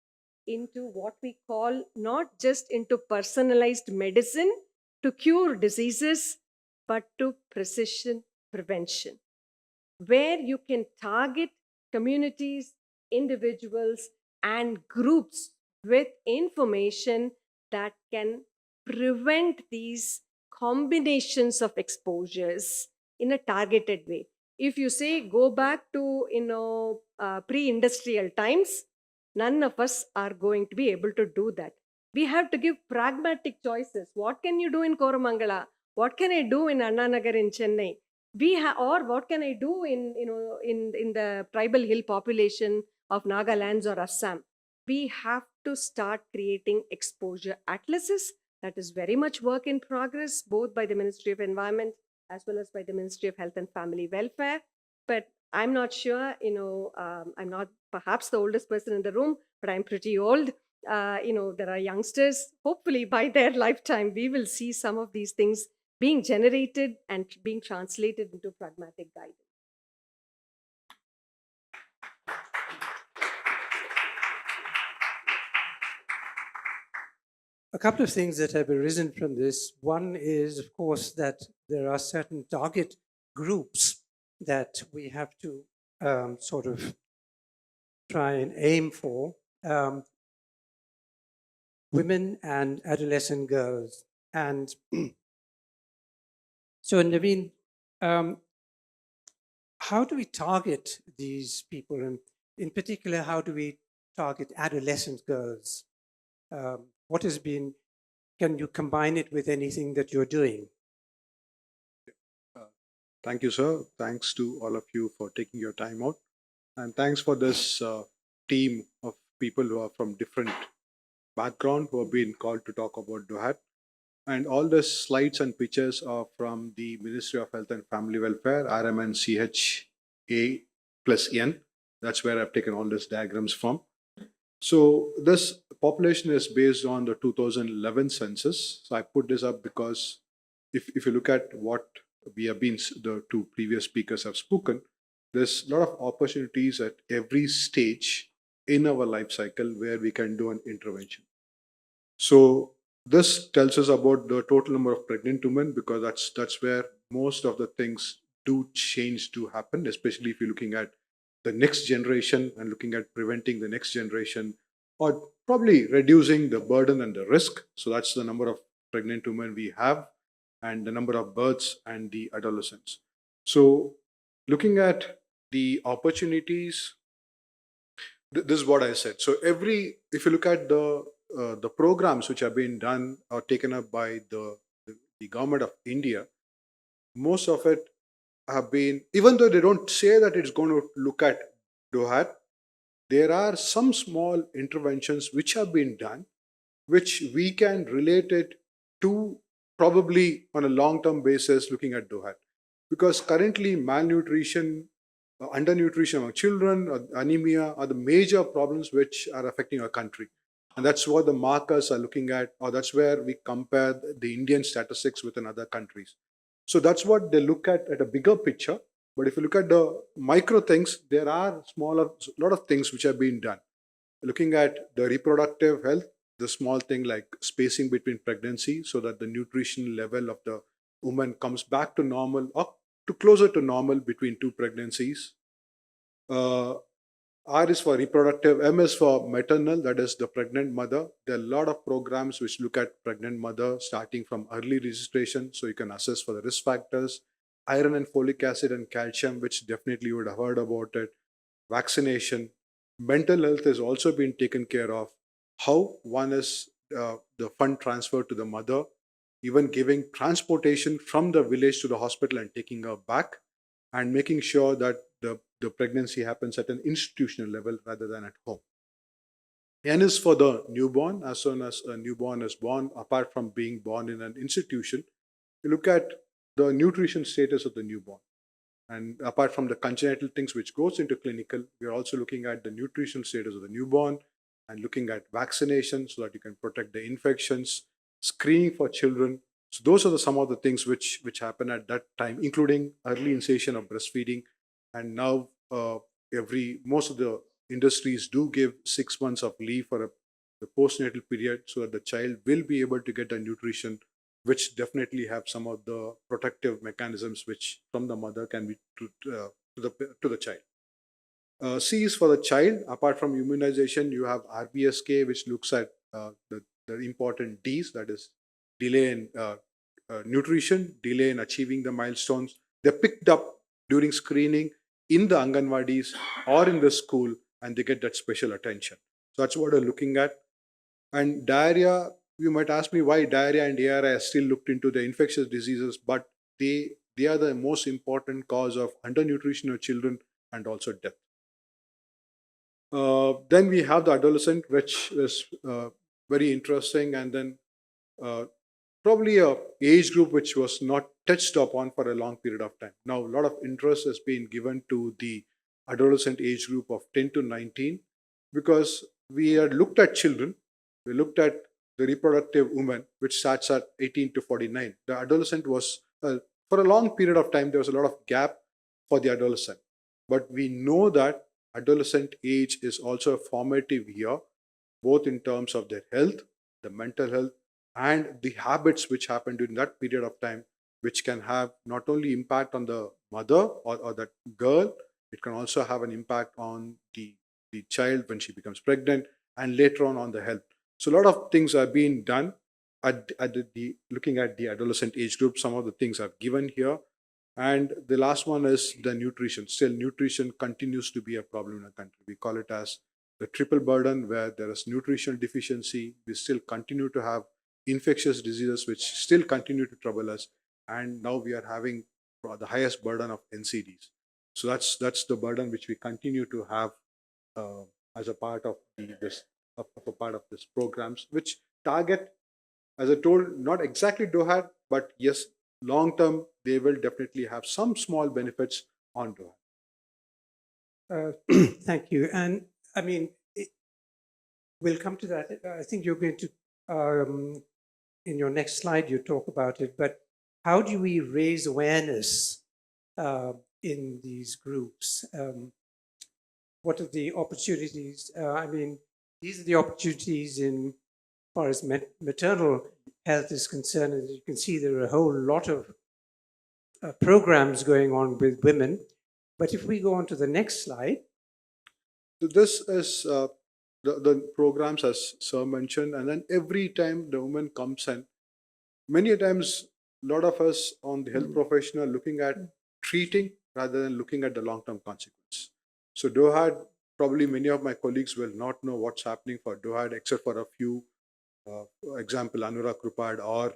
into what we call not just into personalized medicine to cure diseases, but to precision prevention, where you can target communities, individuals, and groups with information that can prevent these combinations of exposures in a targeted way. If you say go back to pre-industrial times, none of us are going to be able to do that. We have to give pragmatic choices. What can you do in Koramangala? What can I do in Annanagar in Chennai? Or what can I do in the tribal hill population of Nagalands or Assam? We have to start creating exposure atlases. That is very much work in progress, both by the Ministry of Environment as well as by the Ministry of Health and Family Welfare. But I'm not sure, I'm not perhaps the oldest person in the room, but I'm pretty old. There are youngsters. Hopefully by their lifetime, we will see some of these things being generated and being translated into pragmatic guidance. A couple of things that have arisen from this. One is, of course, that there are certain target groups that we have to sort of try and aim for. Women and adolescent girls. And so, Naveen, how do we target these people? And in particular, how do we target adolescent girls? What has been, can you combine it with anything that you're doing? Thank you, sir. Thanks to all of you for taking your time out. And thanks for this team of people who are from different background who have been called to talk about DoHAD. And all the slides and pictures are from the Ministry of Health and Family Welfare, RMNCHA plus N. That's where I've taken all these diagrams from. So this population is based on the 2011 census. So I put this up because if you look at what we have been, the two previous speakers have spoken, there's a lot of opportunities at every stage in our life cycle where we can do an intervention. So this tells us about the total number of pregnant women, because that's where most of the things do change to happen, especially if you're looking at the next generation and looking at preventing the next generation, or probably reducing the burden and the risk. So that's the number of pregnant women we have and the number of births and the adolescents. So looking at the opportunities, this is what I said. So if you look at the programs which have been done or taken up by the government of India, most of it have been, even though they don't say that it's going to look at DoHAD, there are some small interventions which have been done, which we can relate it to probably on a long-term basis looking at DoHAD. Because currently malnutrition, undernutrition among children, or anemia are the major problems which are affecting our country. And that's what the markers are looking at, or that's where we compare the Indian statistics with other countries. So that's what they look at a bigger picture. But if you look at the micro things, there are a lot of things which have been done. Looking at the reproductive health, the small thing like spacing between pregnancy so that the nutrition level of the woman comes back to normal or to closer to normal between two pregnancies. R is for reproductive, M is for maternal, that is the pregnant mother. There are a lot of programs which look at pregnant mother starting from early registration, so you can assess for the risk factors, iron and folic acid and calcium, which definitely you would have heard about it, vaccination. Mental health has also been taken care of. How one is the fund transferred to the mother, even giving transportation from the village to the hospital and taking her back, and making sure that the pregnancy happens at an institutional level rather than at home. N is for the newborn. As soon as a newborn is born, apart from being born in an institution, you look at the nutrition status of the newborn. And apart from the congenital things which goes into clinical, we are also looking at the nutritional status of the newborn and looking at vaccination so that you can protect the infections, screening for children. So those are some of the things which happen at that time, including early initiation of breastfeeding. And now most of the industries do give 6 months of leave for the postnatal period so that the child will be able to get the nutrition, which definitely have some of the protective mechanisms which from the mother can be to the child. C is for the child. Apart from immunization, you have RBSK, which looks at the important Ds, that is delay in nutrition, delay in achieving the milestones. They're picked up during screening in the Anganwadis or in the school, and they get that special attention. So that's what we're looking at. And diarrhea, you might ask me why diarrhea and ARI are still looked into the infectious diseases, but they are the most important cause of undernutrition of children and also death. Then we have the adolescent, which is very interesting, and then probably a age group which was not touched upon for a long period of time. Now, a lot of interest has been given to the adolescent age group of 10 to 19 because we had looked at children, we looked at the reproductive woman, which starts at 18 to 49. The adolescent was, for a long period of time, there was a lot of gap for the adolescent. But we know that adolescent age is also a formative year, both in terms of their health, the mental health, and the habits which happen during that period of time. which can have not only impact on the mother or that girl, it can also have an impact on the child when she becomes pregnant and later on the health. So a lot of things are being done at looking at the adolescent age group. Some of the things I've given here. And the last one is the nutrition. Still, nutrition continues to be a problem in our country. We call it as the triple burden, where there is nutritional deficiency. We still continue to have infectious diseases, which still continue to trouble us. And now we are having the highest burden of NCDs. So that's the burden which we continue to have as a part of this programs, which target, as I told, not exactly DoHAD, but yes, long term they will definitely have some small benefits on DoHAD. Thank you. And I mean, we'll come to that. I think you're going to, in your next slide, you talk about it, but how do we raise awareness in these groups? What are the opportunities? I mean, these are the opportunities in as far as maternal health is concerned. As you can see, there are a whole lot of programs going on with women. But if we go on to the next slide. So this is the programs, as Sir mentioned, and then every time the woman comes in, many times a lot of us on the health professional looking at treating rather than looking at the long-term consequence. So DoHAD, probably many of my colleagues will not know what's happening for DoHAD, except for a few, for example, Anurag Krupad or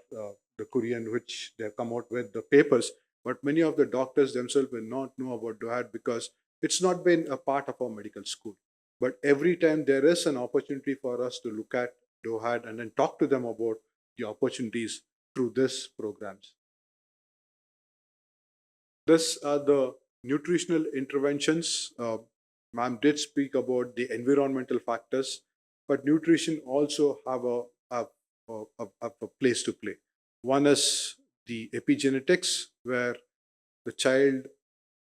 the Korean, which they have come out with the papers. But many of the doctors themselves will not know about DoHAD because it's not been a part of our medical school. But every time there is an opportunity for us to look at DoHAD and then talk to them about the opportunities through these programs. These are the nutritional interventions. Ma'am did speak about the environmental factors, but nutrition also have a place to play. One is the epigenetics, where the child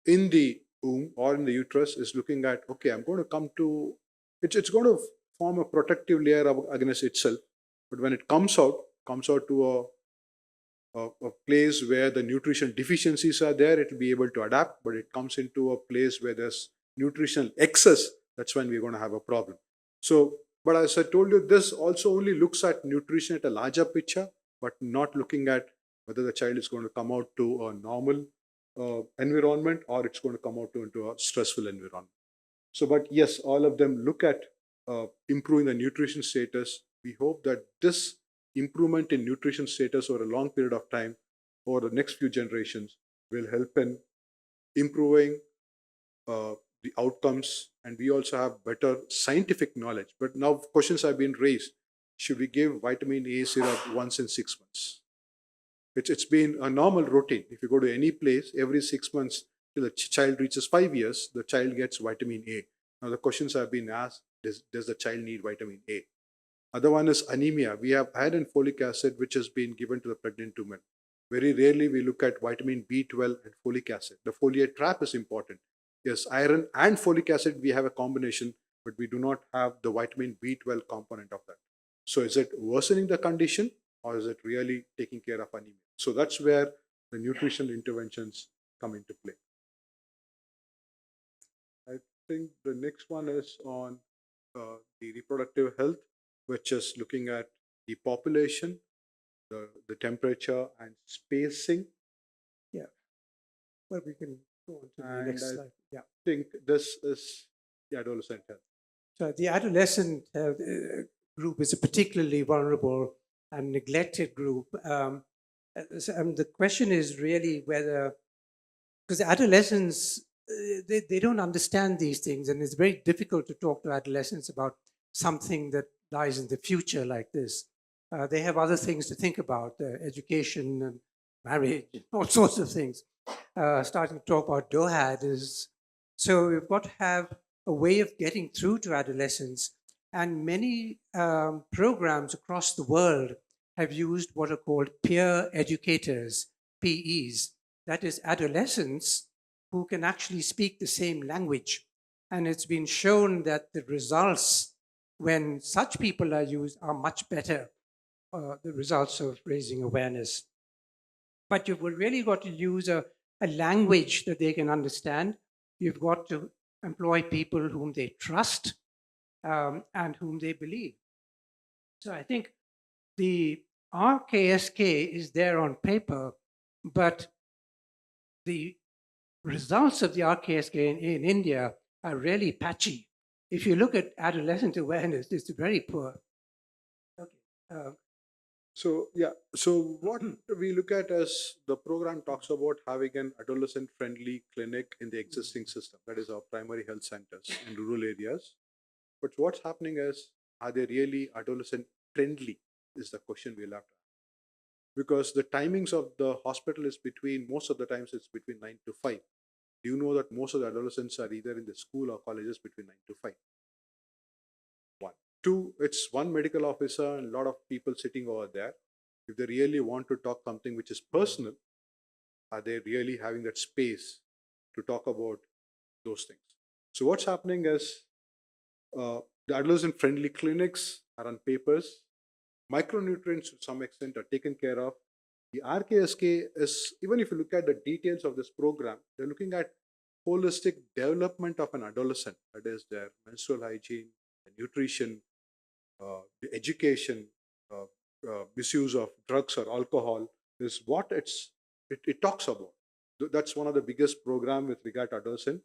in the womb or in the uterus is looking at, okay, I'm going to come to, it's going to form a protective layer against itself. But when it comes out to a place where the nutrition deficiencies are there, it will be able to adapt. But it comes into a place where there's nutritional excess, that's when we're going to have a problem. So, but as I told you, this also only looks at nutrition at a larger picture, but not looking at whether the child is going to come out to a normal environment or it's going to come out into a stressful environment. So, but yes, all of them look at improving the nutrition status. We hope that this improvement in nutrition status over a long period of time, over the next few generations, will help in improving the outcomes, and we also have better scientific knowledge. But now questions have been raised. Should we give vitamin A syrup once in 6 months? It's been a normal routine. If you go to any place, every 6 months till the child reaches 5 years, the child gets vitamin A. Now the questions have been asked, does the child need vitamin A? Other one is anemia. We have iron and folic acid, which has been given to the pregnant women. Very rarely we look at vitamin B12 and folic acid. The foliate trap is important. Yes, iron and folic acid, we have a combination, but we do not have the vitamin B12 component of that. So is it worsening the condition or is it really taking care of anemia? So that's where the nutritional interventions come into play. I think the next one is on the reproductive health, which is looking at the population, the temperature and spacing. Yeah. Well, we can go on to the next slide. Yeah. I think this is the adolescent health. So the adolescent group is a particularly vulnerable and neglected group. The question is really whether, because adolescents, they don't understand these things, and it's very difficult to talk to adolescents about something that lies in the future like this. They have other things to think about, education and marriage, all sorts of things. Starting to talk about DoHAD is, so we've got to have a way of getting through to adolescents, and many programs across the world have used what are called peer educators, PEs. That is adolescents who can actually speak the same language. And it's been shown that the results when such people are used are much better, the results of raising awareness. But you've really got to use a language that they can understand. You've got to employ people whom they trust and whom they believe. So I think the RKSK is there on paper, but the results of the RKSK in India are really patchy. If you look at adolescent awareness, it's very poor. Okay. So what we look at as the program talks about having an adolescent-friendly clinic in the existing system. That is our primary health centers in rural areas. But what's happening is, are they really adolescent-friendly? Is the question we'll have to ask. Because the timings of the hospital is most of the times it's between 9 to 5. Do you know that most of the adolescents are either in the school or colleges between 9 to 5? One. Two, it's one medical officer and a lot of people sitting over there. If they really want to talk something which is personal, are they really having that space to talk about those things? So what's happening is the adolescent-friendly clinics are on papers. Micronutrients to some extent are taken care of. The RKSK is, even if you look at the details of this program, they're looking at holistic development of an adolescent. That is their menstrual hygiene, the nutrition, the education, misuse of drugs or alcohol is what it talks about. That's one of the biggest program with regard to adolescent.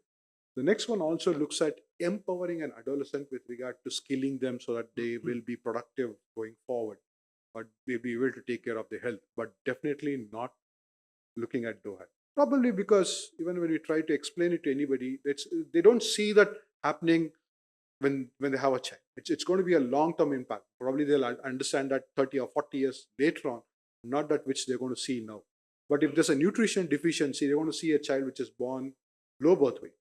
The next one also looks at empowering an adolescent with regard to skilling them so that they will be productive going forward, but they'll be able to take care of their health, but definitely not looking at DoHAD. Probably because even when we try to explain it to anybody, they don't see that happening when they have a child. It's going to be a long-term impact. Probably they'll understand that 30 or 40 years later on, not that which they're going to see now. But if there's a nutrition deficiency, they're going to see a child which is born low birth weight,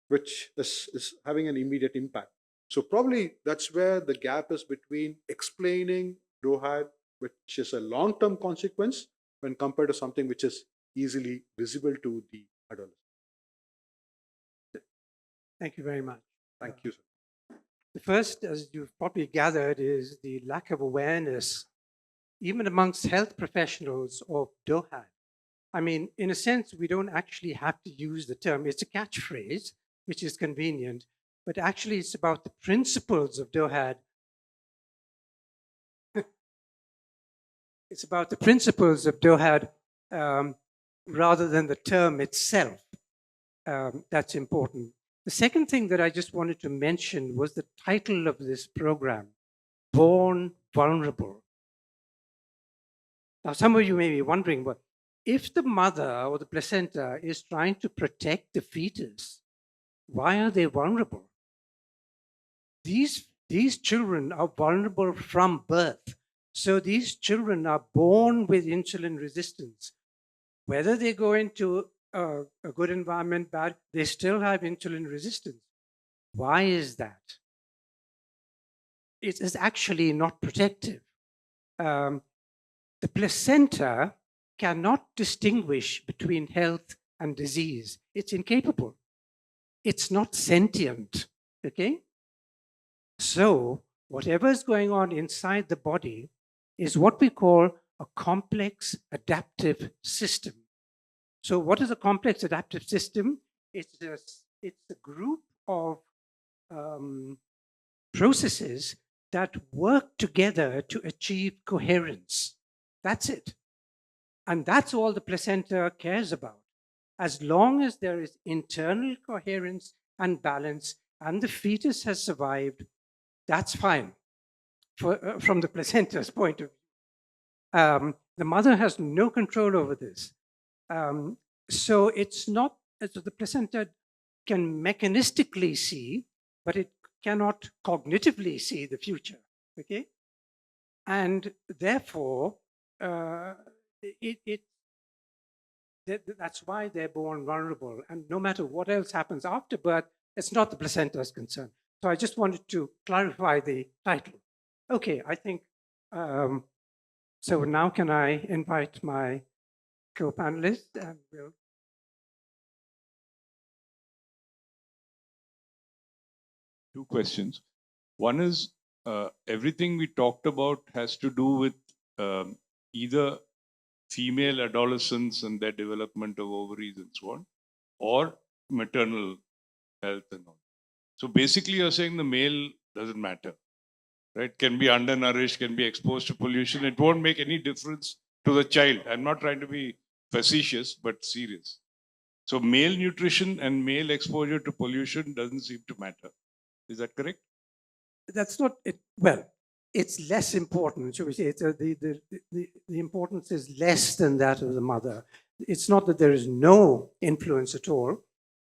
which is having an immediate impact. So probably that's where the gap is between explaining DoHAD, which is a long-term consequence, when compared to something which is easily visible to the adolescent. Thank you very much. Thank you, sir. The first, as you've probably gathered, is the lack of awareness, even amongst health professionals, of DoHAD. I mean, in a sense, we don't actually have to use the term. It's a catchphrase, which is convenient, but actually it's about the principles of DoHAD. It's about the principles of DoHAD rather than the term itself. That's important. The second thing that I just wanted to mention was the title of this program, Born Vulnerable. Now, some of you may be wondering, well, if the mother or the placenta is trying to protect the fetus, why are they vulnerable? These children are vulnerable from birth. So these children are born with insulin resistance. Whether they go into a good environment, bad, they still have insulin resistance. Why is that? It is actually not protective. The placenta cannot distinguish between health and disease. It's incapable. It's not sentient, okay? So whatever is going on inside the body is what we call a complex adaptive system. So what is a complex adaptive system? It's a group of processes that work together to achieve coherence. That's it. And that's all the placenta cares about. As long as there is internal coherence and balance and the fetus has survived, that's fine from the placenta's point of view. The mother has no control over this. So it's not, so the placenta can mechanistically see, but it cannot cognitively see the future, okay? And therefore, that's why they're born vulnerable. And no matter what else happens after birth, it's not the placenta's concern. So I just wanted to clarify the title. Okay, I think, so now can I invite my co-panelists and we'll. Two questions. One is, everything we talked about has to do with either female adolescents and their development of ovaries and so on, or maternal health and all. So basically, you're saying the male doesn't matter, right? Can be undernourished, can be exposed to pollution. It won't make any difference to the child. I'm not trying to be facetious, but serious. So male nutrition and male exposure to pollution doesn't seem to matter. Is that correct? That's not it. Well, it's less important, shall we say? The importance is less than that of the mother. It's not that there is no influence at all.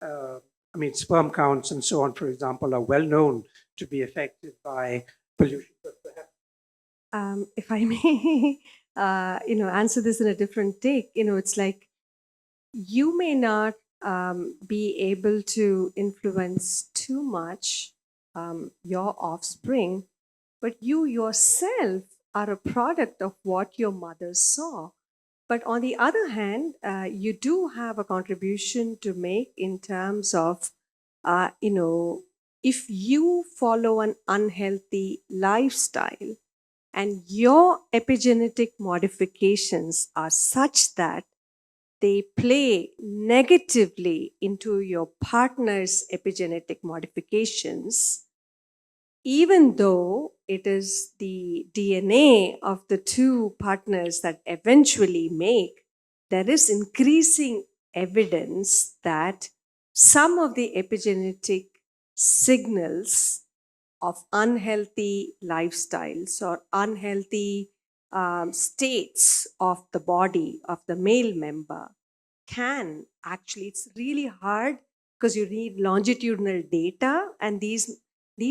I mean, sperm counts and so on, for example, are well known to be affected by pollution. If I may, answer this in a different take, it's like you may not be able to influence too much your offspring, but you yourself are a product of what your mother saw. But on the other hand, you do have a contribution to make in terms of, if you follow an unhealthy lifestyle and your epigenetic modifications are such that they play negatively into your partner's epigenetic modifications, even though it is the DNA of the two partners that eventually make, there is increasing evidence that some of the epigenetic signals of unhealthy lifestyles or unhealthy states of the body of the male member can actually, it's really hard because you need longitudinal data, and these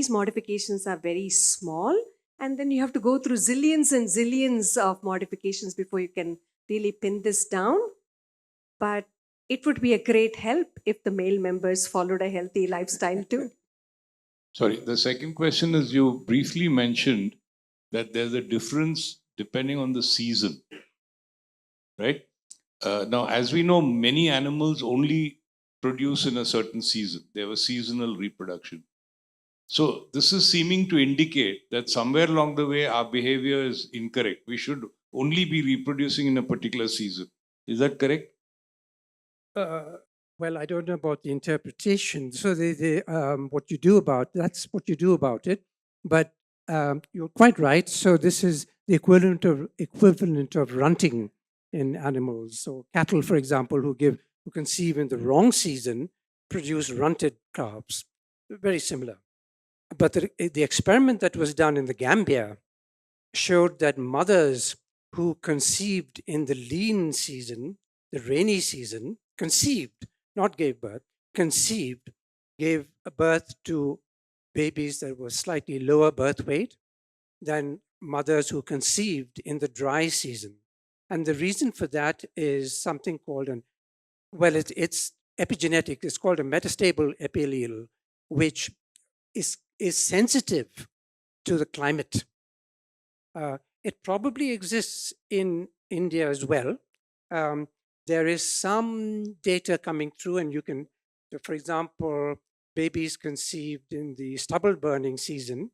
modifications are very small, and then you have to go through zillions and zillions of modifications before you can really pin this down. But it would be a great help if the male members followed a healthy lifestyle too. Sorry, the second question is, you briefly mentioned that there's a difference depending on the season, right? Now, as we know, many animals only produce in a certain season. They have a seasonal reproduction. So this is seeming to indicate that somewhere along the way, our behavior is incorrect. We should only be reproducing in a particular season. Is that correct? Well, I don't know about the interpretation. So what you do about that's what you do about it. But you're quite right. So this is the equivalent of runting in animals. So cattle, for example, who conceive in the wrong season, produce runted calves. Very similar. But the experiment that was done in the Gambia showed that mothers who conceived in the lean season, the rainy season, conceived, not gave birth, conceived, gave birth to babies that were slightly lower birth weight than mothers who conceived in the dry season. And the reason for that is something called it's epigenetic. It's called a metastable epithelial, which is sensitive to the climate. It probably exists in India as well. There is some data coming through, and you can, for example, babies conceived in the stubble burning season.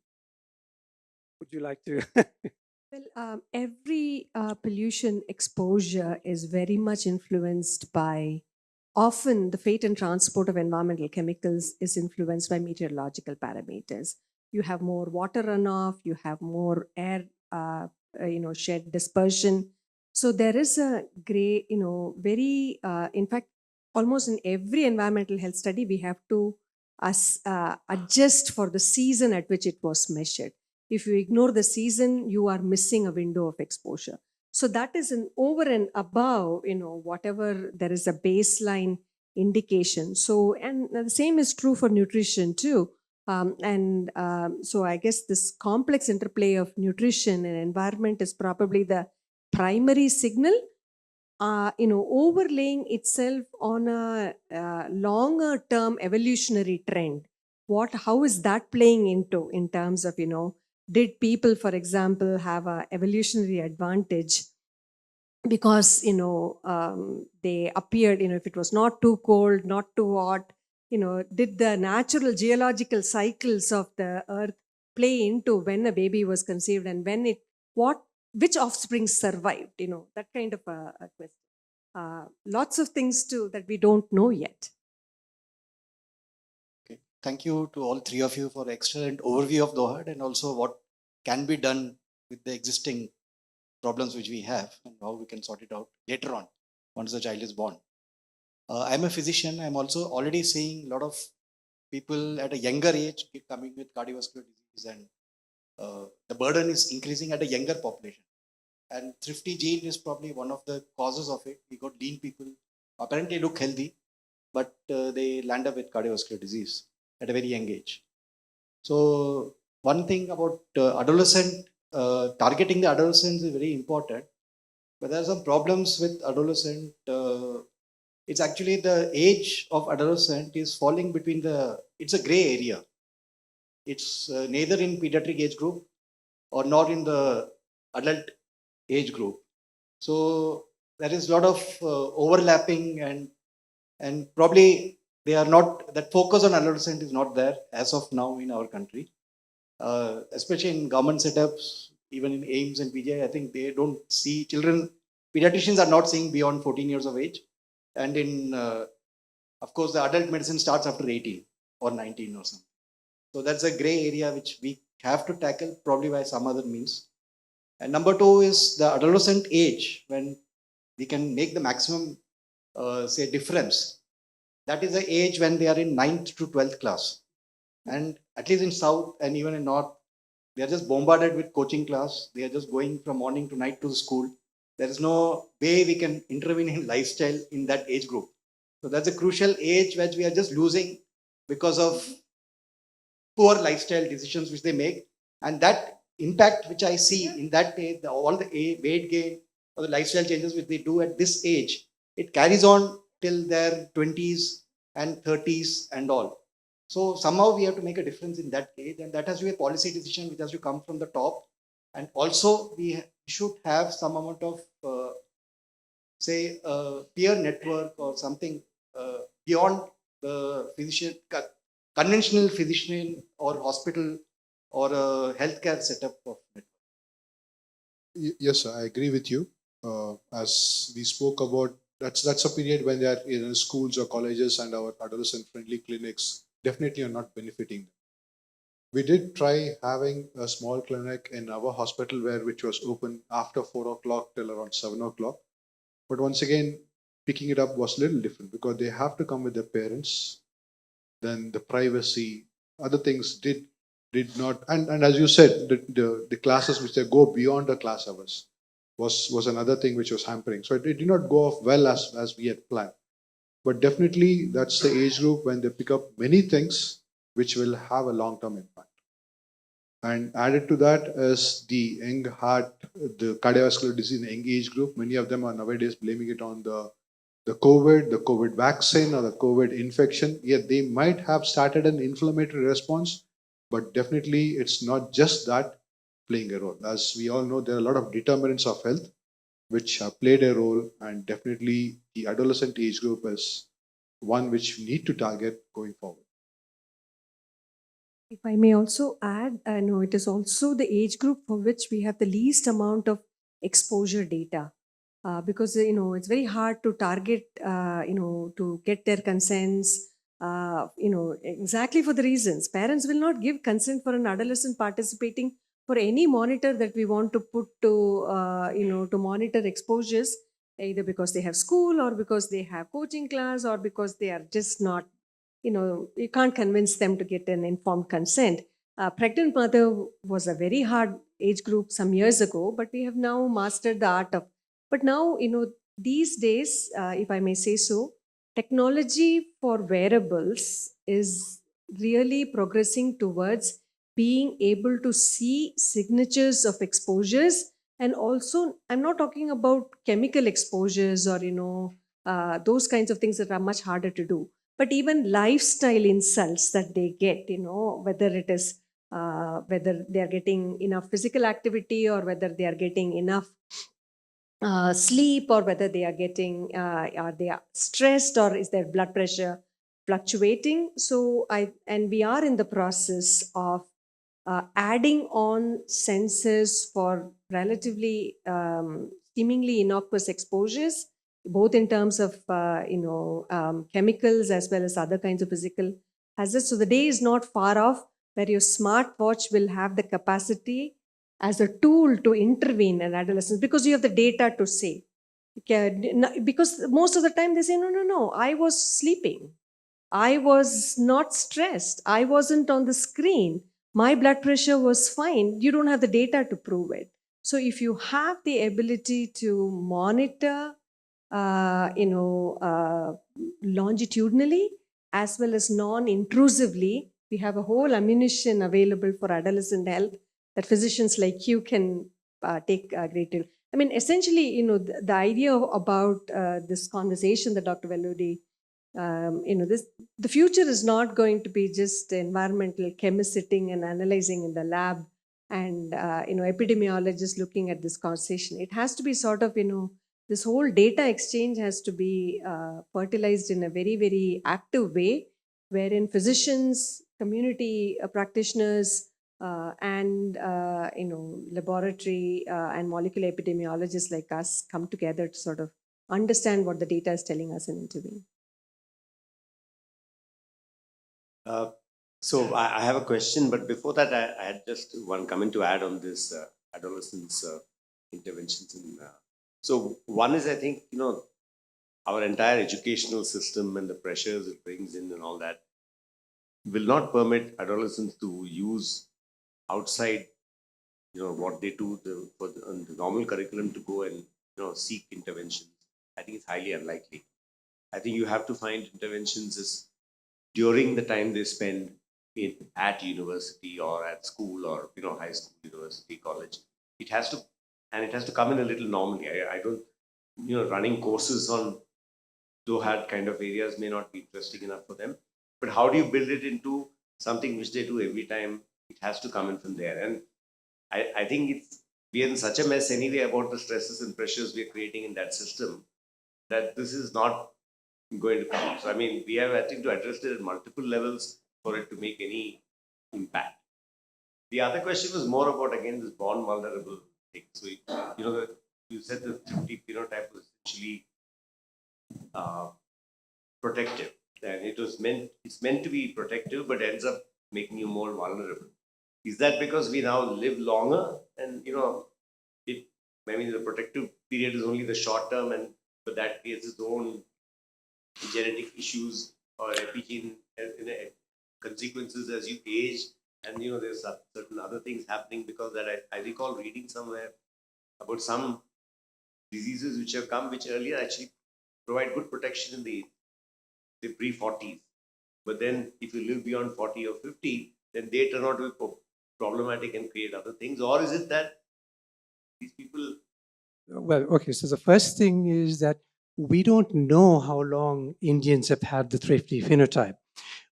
Would you like to? Well, every pollution exposure is very much influenced by, often the fate and transport of environmental chemicals is influenced by meteorological parameters. You have more water runoff, you have more air, shed dispersion. So there is a great, very, in fact, almost in every environmental health study, we have to adjust for the season at which it was measured. If you ignore the season, you are missing a window of exposure. So that is an over and above, whatever there is a baseline indication. So, and the same is true for nutrition too. So I guess this complex interplay of nutrition and environment is probably the primary signal, overlaying itself on a longer term evolutionary trend. How is that playing into in terms of, did people, for example, have an evolutionary advantage because, they appeared, if it was not too cold, not too hot, did the natural geological cycles of the earth play into when a baby was conceived and what which offspring survived, that kind of a question. Lots of things too that we don't know yet. Okay. Thank you to all three of you for excellent overview of DoHAD and also what can be done with the existing problems which we have and how we can sort it out later on once the child is born. I'm a physician. I'm also already seeing a lot of people at a younger age coming with cardiovascular disease, and the burden is increasing at a younger population. And thrifty gene is probably one of the causes of it. We got lean people, apparently look healthy, but they land up with cardiovascular disease at a very young age. So one thing about targeting the adolescents is very important. But there are some problems with adolescent. It's actually the age of adolescent is falling between it's a gray area. It's neither in pediatric age group or not in the adult age group. So there is a lot of overlapping and probably they are not, that focus on adolescent is not there as of now in our country. Especially in government setups, even in AIMS and PGI, I think they don't see children, pediatricians are not seeing beyond 14 years of age. And in, of course, the adult medicine starts after 18 or 19 or something. So that's a gray area which we have to tackle probably by some other means. And number two is the adolescent age when we can make the maximum, say, difference. That is the age when they are in 9th to 12th class. And at least in South and even in North, they are just bombarded with coaching class. They are just going from morning to night to the school. There is no way we can intervene in lifestyle in that age group. So that's a crucial age which we are just losing because of poor lifestyle decisions which they make. And that impact which I see in that age, all the weight gain or the lifestyle changes which they do at this age, it carries on till their 20s and 30s and all. So somehow we have to make a difference in that age, and that has to be a policy decision which has to come from the top. And also we should have some amount of, say, peer network or something beyond the physician, conventional physician or hospital or a healthcare setup of network. Yes, sir, I agree with you. As we spoke about, that's a period when they are in schools or colleges, and our adolescent-friendly clinics definitely are not benefiting them. We did try having a small clinic in our hospital which was open after 4 o'clock till around 7 o'clock. But once again, picking it up was a little different because they have to come with their parents. Then the privacy, other things did not, and as you said, the classes which they go beyond the class hours was another thing which was hampering. So it did not go off well as we had planned. But definitely that's the age group when they pick up many things which will have a long-term impact. And added to that is the young heart, the cardiovascular disease in the young age group. Many of them are nowadays blaming it on the COVID vaccine or the COVID infection. Yet they might have started an inflammatory response, but definitely it's not just that playing a role. As we all know, there are a lot of determinants of health which have played a role, and definitely the adolescent age group is one which we need to target going forward. If I may also add, no, it is also the age group for which we have the least amount of exposure data. Because it's very hard to target, to get their consents, exactly for the reasons. Parents will not give consent for an adolescent participating for any monitor that we want to put to monitor exposures, either because they have school or because they have coaching class or because they are just not, you can't convince them to get an informed consent. Pregnant mother was a very hard age group some years ago, but we have now mastered the art of. But now, these days, if I may say so, technology for wearables is really progressing towards being able to see signatures of exposures. And also, I'm not talking about chemical exposures or, those kinds of things that are much harder to do. But even lifestyle insults that they get, whether it is whether they are getting enough physical activity or whether they are getting enough sleep, or whether they are getting, are they are stressed, or is their blood pressure fluctuating. So we are in the process of adding on sensors for relatively seemingly innocuous exposures, both in terms of chemicals as well as other kinds of physical hazards. So the day is not far off where your smartwatch will have the capacity as a tool to intervene in adolescence, because you have the data to say. Because most of the time they say, no, I was sleeping. I was not stressed. I wasn't on the screen. My blood pressure was fine. You don't have the data to prove it. So if you have the ability to monitor, longitudinally as well as non-intrusively, we have a whole ammunition available for adolescent health that physicians like you can take great deal. I mean, essentially, the idea about this conversation that Dr. Vellodi, the future is not going to be just environmental chemists sitting and analyzing in the lab and, epidemiologists looking at this conversation. It has to be sort of, this whole data exchange has to be fertilized in a very, very active way, wherein physicians, community practitioners, and laboratory and molecular epidemiologists like us come together to sort of understand what the data is telling us and intervene. So I have a question, but before that, I had just one comment to add on this adolescence interventions. So one is, I think, our entire educational system and the pressures it brings in and all that will not permit adolescents to use outside, what they do for the normal curriculum to go and, seek interventions. I think it's highly unlikely. I think you have to find interventions during the time they spend at university or at school or high school, university, college. It has to come in a little normally. I don't, running courses on DoHAD kind of areas may not be interesting enough for them. But how do you build it into something which they do every time? It has to come in from there. And I think we are in such a mess anyway about the stresses and pressures we are creating in that system that this is not going to come. So, I mean, we have, I think, to address it at multiple levels for it to make any impact. The other question was more about, again, this born vulnerable thing. So, you said the 50 phenotype was essentially protective. And it's meant to be protective, but ends up making you more vulnerable. Is that because we now live longer and, the protective period is only the short term, and but that creates its own genetic issues or epigene consequences as you age, and there's certain other things happening because that I recall reading somewhere about some diseases which have come, which earlier actually provide good protection in the pre-40s, but then if you live beyond 40 or 50, then they turn out to be problematic and create other things. Or is it that these people? Well, okay, so the first thing is that we don't know how long Indians have had the thrifty phenotype.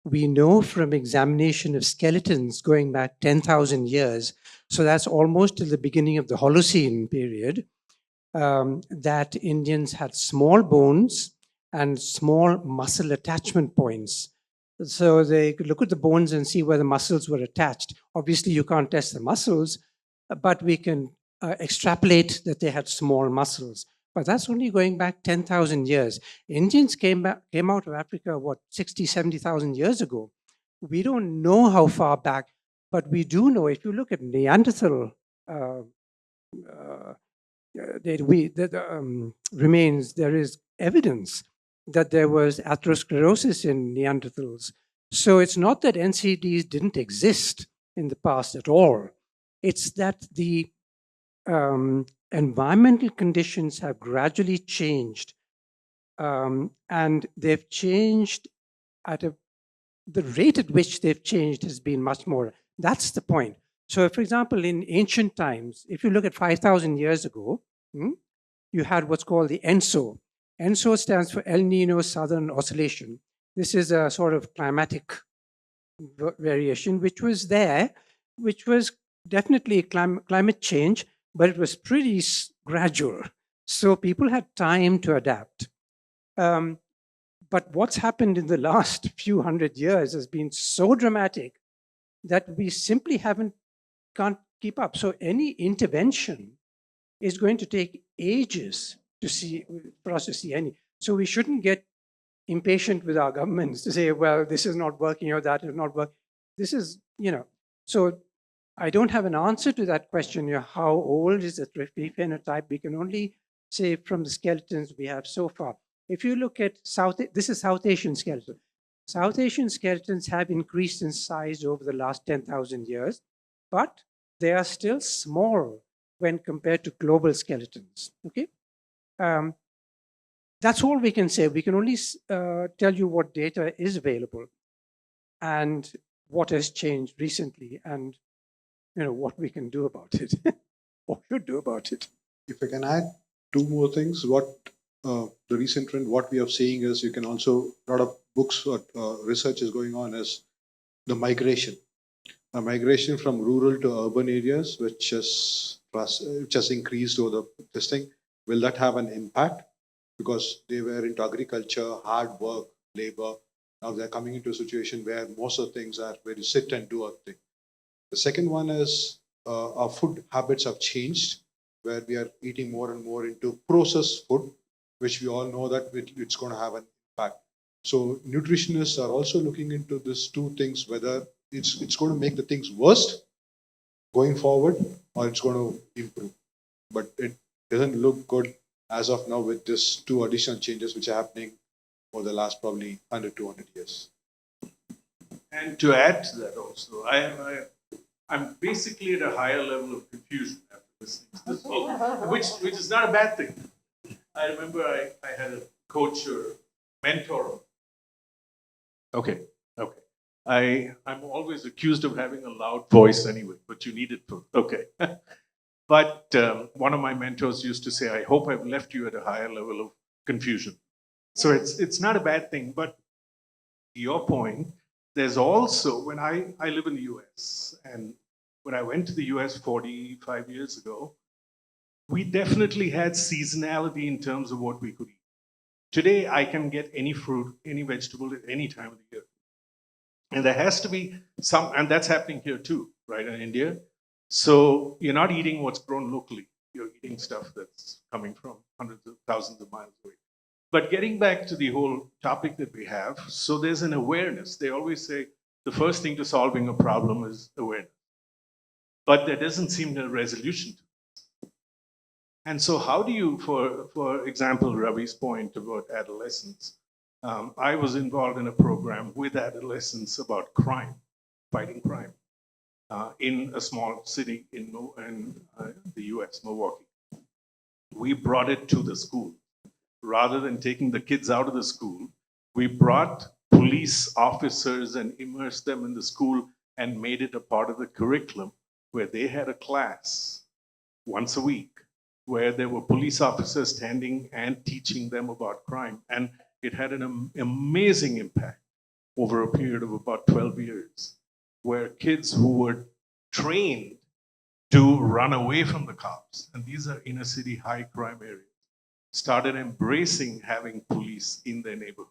We know from examination of skeletons going back 10,000 years, so that's almost till the beginning of the Holocene period, that Indians had small bones and small muscle attachment points. So they could look at the bones and see where the muscles were attached. Obviously, you can't test the muscles, but we can extrapolate that they had small muscles. But that's only going back 10,000 years. Indians came out of Africa, 60, 70,000 years ago. We don't know how far back, but we do know, if you look at Neanderthal remains, there is evidence that there was atherosclerosis in Neanderthals. So it's not that NCDs didn't exist in the past at all. It's that the environmental conditions have gradually changed, and they've changed at the rate at which they've changed has been much more. That's the point. So, for example, in ancient times, if you look at 5,000 years ago, you had what's called the ENSO. ENSO stands for El Nino Southern Oscillation. This is a sort of climatic variation which was there, which was definitely climate change, but it was pretty gradual. So people had time to adapt. But what's happened in the last few hundred years has been so dramatic that we simply can't keep up. So any intervention it's going to take ages to see, for us to see any. So we shouldn't get impatient with our governments to say, well, this is not working or that is not working. This is, so I don't have an answer to that question. How old is the thrifty phenotype? We can only say from the skeletons we have so far. If you look at this is South Asian skeleton. South Asian skeletons have increased in size over the last 10,000 years, but they are still small when compared to global skeletons. Okay, that's all we can say. We can only tell you what data is available and what has changed recently, and what we can do about it or should do about it. If I can add two more things, what the recent trend, what we are seeing is you can also, a lot of books or research is going on is the migration. A migration from rural to urban areas, which has increased over this thing. Will that have an impact? Because they were into agriculture, hard work, labor. Now they're coming into a situation where most of the things are where you sit and do a thing. The second one is our food habits have changed, where we are eating more and more into processed food, which we all know that it's going to have an impact. So nutritionists are also looking into these two things, whether it's going to make the things worse going forward or it's going to improve. But it doesn't look good as of now with these two additional changes which are happening for the last probably 100, 200 years. And to add to that also, I'm basically at a higher level of confusion after listening to this whole, which is not a bad thing. I remember I had a coach or mentor. Okay. I'm always accused of having a loud voice anyway, but you need it for, okay. But one of my mentors used to say, I hope I've left you at a higher level of confusion. So it's not a bad thing, but to your point, there's also, when I live in the US, and when I went to the US 45 years ago, we definitely had seasonality in terms of what we could eat. Today, I can get any fruit, any vegetable at any time of the year. And there has to be some, and that's happening here too, right, in India. So you're not eating what's grown locally. You're eating stuff that's coming from hundreds of thousands of miles away. But getting back to the whole topic that we have, so there's an awareness. They always say the first thing to solving a problem is awareness. But there doesn't seem to be a resolution to it. And so how do you, for example, Ravi's point about adolescence, I was involved in a program with adolescents about crime, fighting crime, in a small city in the US, Milwaukee. We brought it to the school. Rather than taking the kids out of the school, we brought police officers and immersed them in the school and made it a part of the curriculum where they had a class once a week where there were police officers standing and teaching them about crime. And it had an amazing impact over a period of about 12 years, where kids who were trained to run away from the cops, and these are inner city high crime areas, started embracing having police in their neighborhood.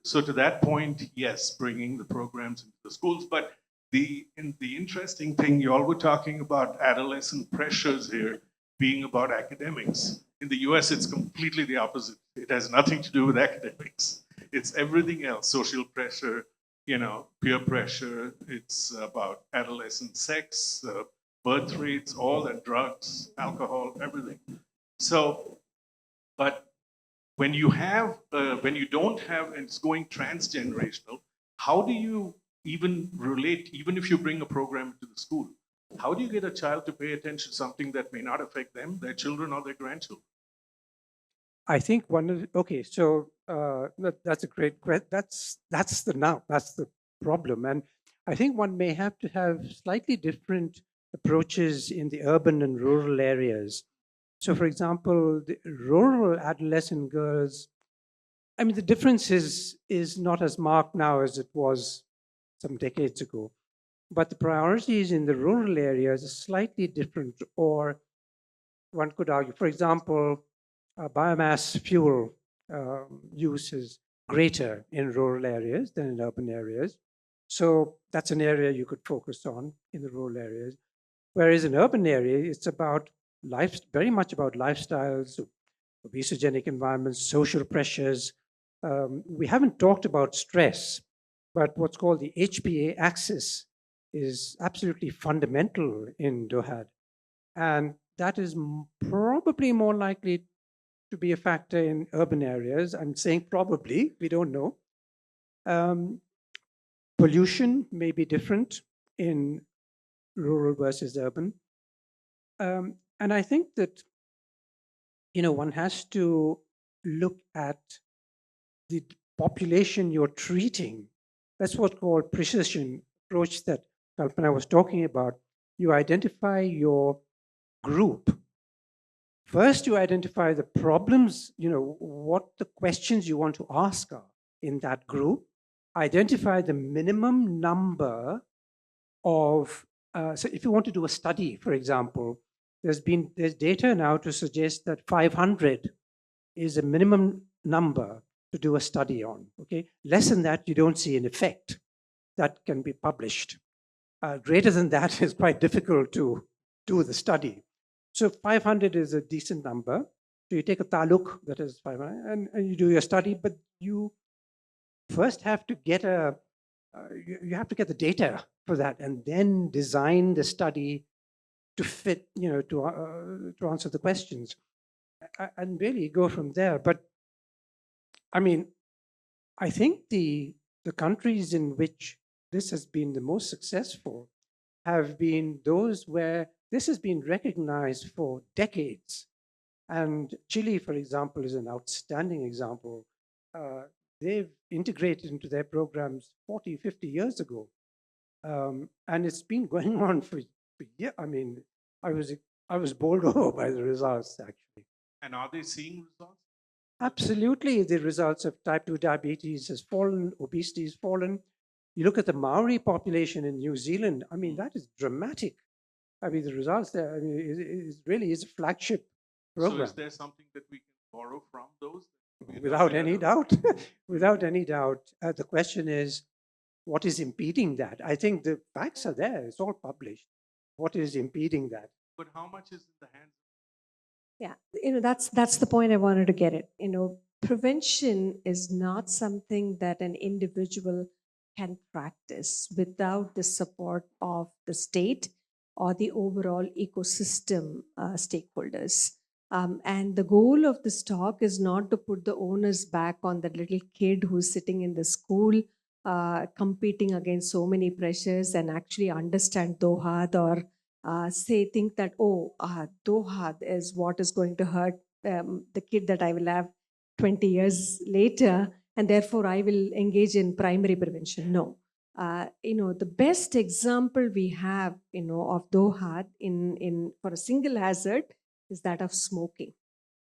So to that point, yes, bringing the programs into the schools, but the interesting thing, you all were talking about adolescent pressures here being about academics. In the US, it's completely the opposite. It has nothing to do with academics. It's everything else, social pressure, peer pressure. It's about adolescent sex, birth rates, all that, drugs, alcohol, everything. So, but when you don't have, and it's going transgenerational, how do you even relate, even if you bring a program to the school? How do you get a child to pay attention to something that may not affect them, their children, or their grandchildren? I think that's a great question. That's the problem, and I think one may have to have slightly different approaches in the urban and rural areas. So, for example, the rural adolescent girls, I mean, the difference is not as marked now as it was some decades ago. But the priorities in the rural areas are slightly different, or one could argue, for example, biomass fuel use is greater in rural areas than in urban areas. So that's an area you could focus on in the rural areas. Whereas in urban areas, it's about very much about lifestyles, obesogenic environments, social pressures. We haven't talked about stress, but what's called the HPA axis is absolutely fundamental in DoHAD. And that is probably more likely to be a factor in urban areas. I'm saying probably, we don't know. Pollution may be different in rural versus urban. And I think that, one has to look at the population you're treating. That's what's called precision approach that Kalpana was talking about. You identify your group. First, you identify the problems, what the questions you want to ask are in that group. Identify the minimum number of, so if you want to do a study, for example, there's data now to suggest that 500 is a minimum number to do a study on, okay? Less than that, you don't see an effect that can be published. Greater than that is quite difficult to do the study. So 500 is a decent number. So you take a taluk, that is 500, and you do your study, but you first have to get you have to get the data for that and then design the study to fit, to answer the questions and really go from there. But I mean, I think the countries in which this has been the most successful have been those where this has been recognized for decades. And Chile, for example, is an outstanding example. They've integrated into their programs 40, 50 years ago. And it's been going on for years. I mean, I was bowled over by the results, actually. And are they seeing results? Absolutely. The results of type 2 diabetes has fallen, obesity has fallen. You look at the Maori population in New Zealand, I mean, that is dramatic. I mean, the results there, I mean, it really is a flagship program. So is there something that we can borrow from those? Without any doubt. Without any doubt. The question is, what is impeding that? I think the facts are there. It's all published. What is impeding that? But how much is in the hands? Yeah, that's the point I wanted to get at. Prevention is not something that an individual can practice without the support of the state or the overall ecosystem stakeholders. And the goal of this talk is not to put the onus back on that little kid who's sitting in the school competing against so many pressures and actually understand DoHAD or think that, DoHAD is what is going to hurt the kid that I will have 20 years later, and therefore I will engage in primary prevention. No. The best example we have, of DoHAD for a single hazard is that of smoking,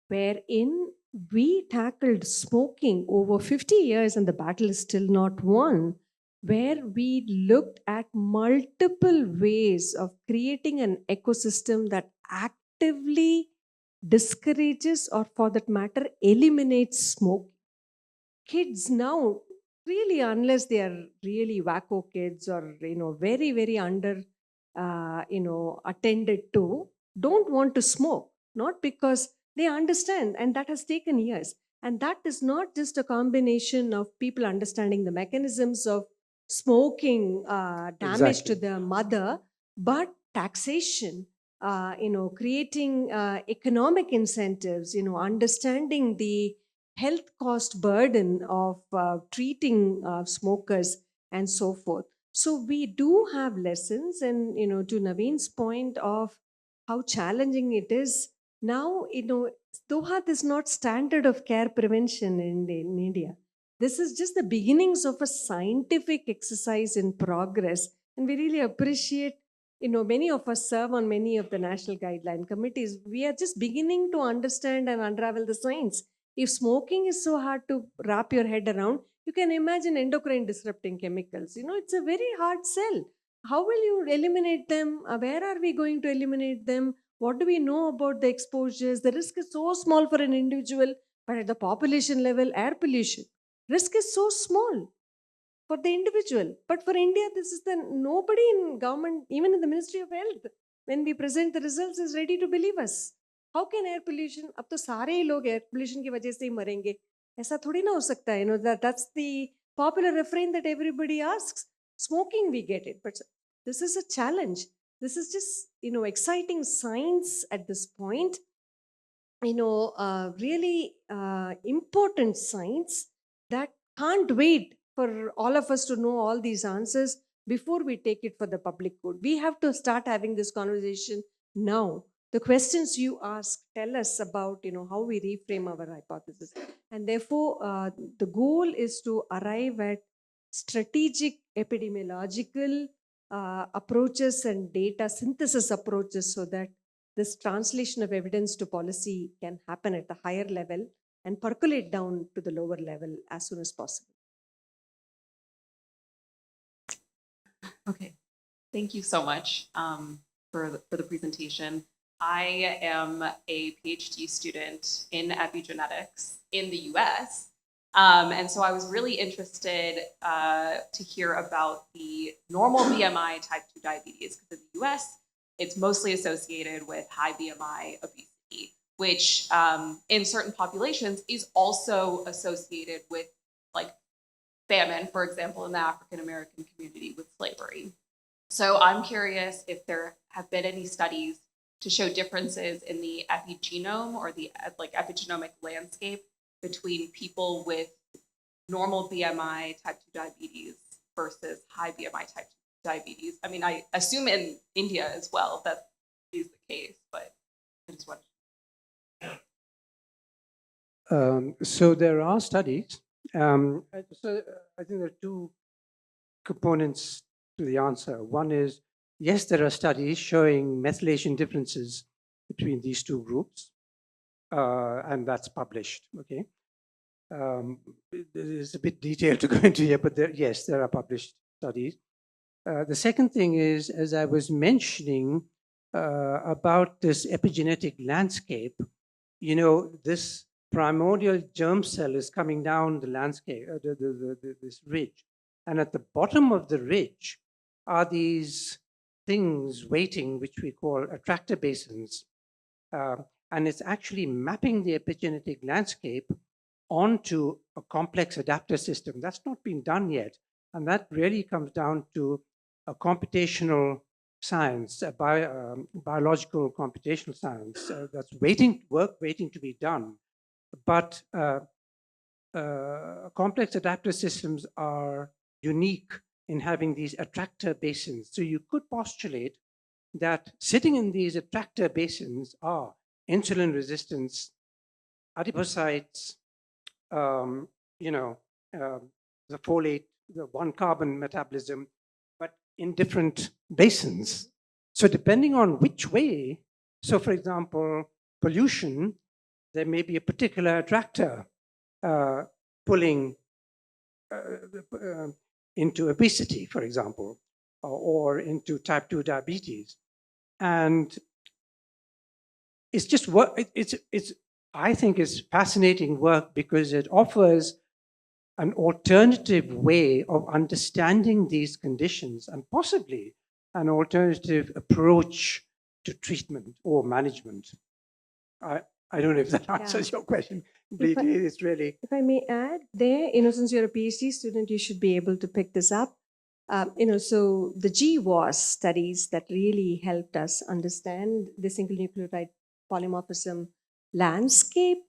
wherein we tackled smoking over 50 years and the battle is still not won, where we looked at multiple ways of creating an ecosystem that actively discourages or, for that matter, eliminates smoke. Kids now, really, unless they are really wacko kids or, very, very under, attended to, don't want to smoke, not because they understand, and that has taken years. And that is not just a combination of people understanding the mechanisms of smoking damage to the mother, but taxation, creating economic incentives, understanding the health cost burden of treating smokers and so forth. So we do have lessons, and to Naveen's point of how challenging it is now, DoHAD is not standard of care prevention in India. This is just the beginnings of a scientific exercise in progress. And we really appreciate, many of us serve on many of the national guideline committees. We are just beginning to understand and unravel the science. If smoking is so hard to wrap your head around, you can imagine endocrine disrupting chemicals. It's a very hard sell. How will you eliminate them? Where are we going to eliminate them? What do we know about the exposures? The risk is so small for an individual, but at the population level, air pollution, risk is so small for the individual. But for India, this is nobody in government, even in the Ministry of Health, when we present the results, is ready to believe us. How can air pollution? अब तो सारे ही लोग air pollution की वजह से ही मरेंगे. ऐसा थोड़ी ना हो सकता है. That's the popular refrain that everybody asks. Smoking, we get it, but this is a challenge. This is just, exciting science at this point. Really important science that can't wait for all of us to know all these answers before we take it for the public good. We have to start having this conversation now. The questions you ask tell us about, how we reframe our hypothesis. And therefore, the goal is to arrive at strategic epidemiological approaches and data synthesis approaches so that this translation of evidence to policy can happen at the higher level and percolate down to the lower level as soon as possible. Okay, thank you so much for the presentation. I am a PhD student in epigenetics in the US. And so I was really interested to hear about the normal BMI type 2 diabetes, because in the US, it's mostly associated with high BMI obesity, which in certain populations is also associated with like famine, for example, in the African American community with slavery. So I'm curious if there have been any studies to show differences in the epigenome or the epigenomic landscape between people with normal BMI type 2 diabetes versus high BMI type 2 diabetes. I mean, I assume in India as well that is the case, but I just want So there are studies. So I think there are two components to the answer. One is, yes, there are studies showing methylation differences between these two groups, and that's published, okay? It's a bit detailed to go into here, but yes, there are published studies. The second thing is, as I was mentioning about this epigenetic landscape, this primordial germ cell is coming down the landscape, this ridge. And at the bottom of the ridge are these things waiting, which we call attractor basins. And it's actually mapping the epigenetic landscape onto a complex adapter system. That's not been done yet. And that really comes down to a computational science, a biological computational science that's waiting to be done. But complex adapter systems are unique in having these attractor basins. So you could postulate that sitting in these attractor basins are insulin resistance, adipocytes, the folate, the one carbon metabolism, but in different basins. So depending on which way, so for example, pollution, there may be a particular attractor pulling into obesity, for example, or into type 2 diabetes. And it's just work. I think it's fascinating work because it offers an alternative way of understanding these conditions and possibly an alternative approach to treatment or management. I don't know if that answers your question. It's really. If I may add there, since you're a PhD student, you should be able to pick this up. So the GWAS studies that really helped us understand the single nucleotide polymorphism landscape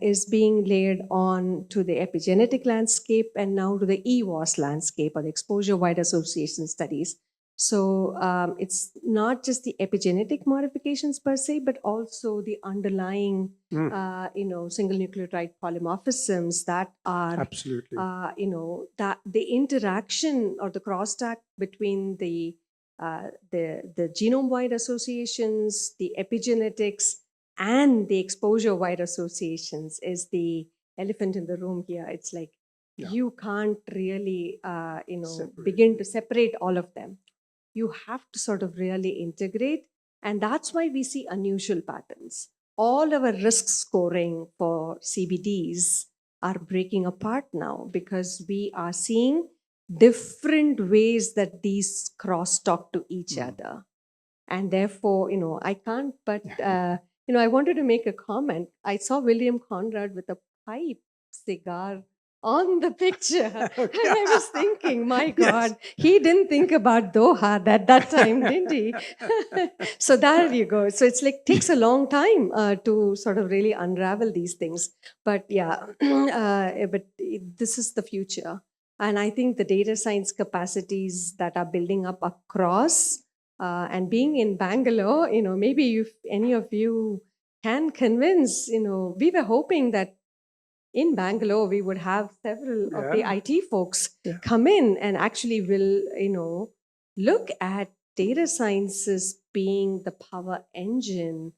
is being layered on to the epigenetic landscape and now to the EWAS landscape, or the exposure-wide association studies. So it's not just the epigenetic modifications per se, but also the underlying, single nucleotide polymorphisms that are absolutely, that the interaction or the crosstalk between the genome-wide associations, the epigenetics, and the exposure-wide associations is the elephant in the room here. It's like you can't really, begin to separate all of them. You have to sort of really integrate, and that's why we see unusual patterns. All our risk scoring for CBDs are breaking apart now because we are seeing different ways that these crosstalk to each other. And therefore, I can't, but, I wanted to make a comment. I saw William Conrad with a pipe cigar on the picture. And I was thinking, my God, he didn't think about DoHAD at that time, didn't he? So there you go. So it's like, takes a long time to sort of really unravel these things. But yeah, this is the future. And I think the data science capacities that are building up across and being in Bangalore, maybe if any of you can convince, we were hoping that in Bangalore, we would have several of the IT folks come in and actually will, look at data sciences being the power engine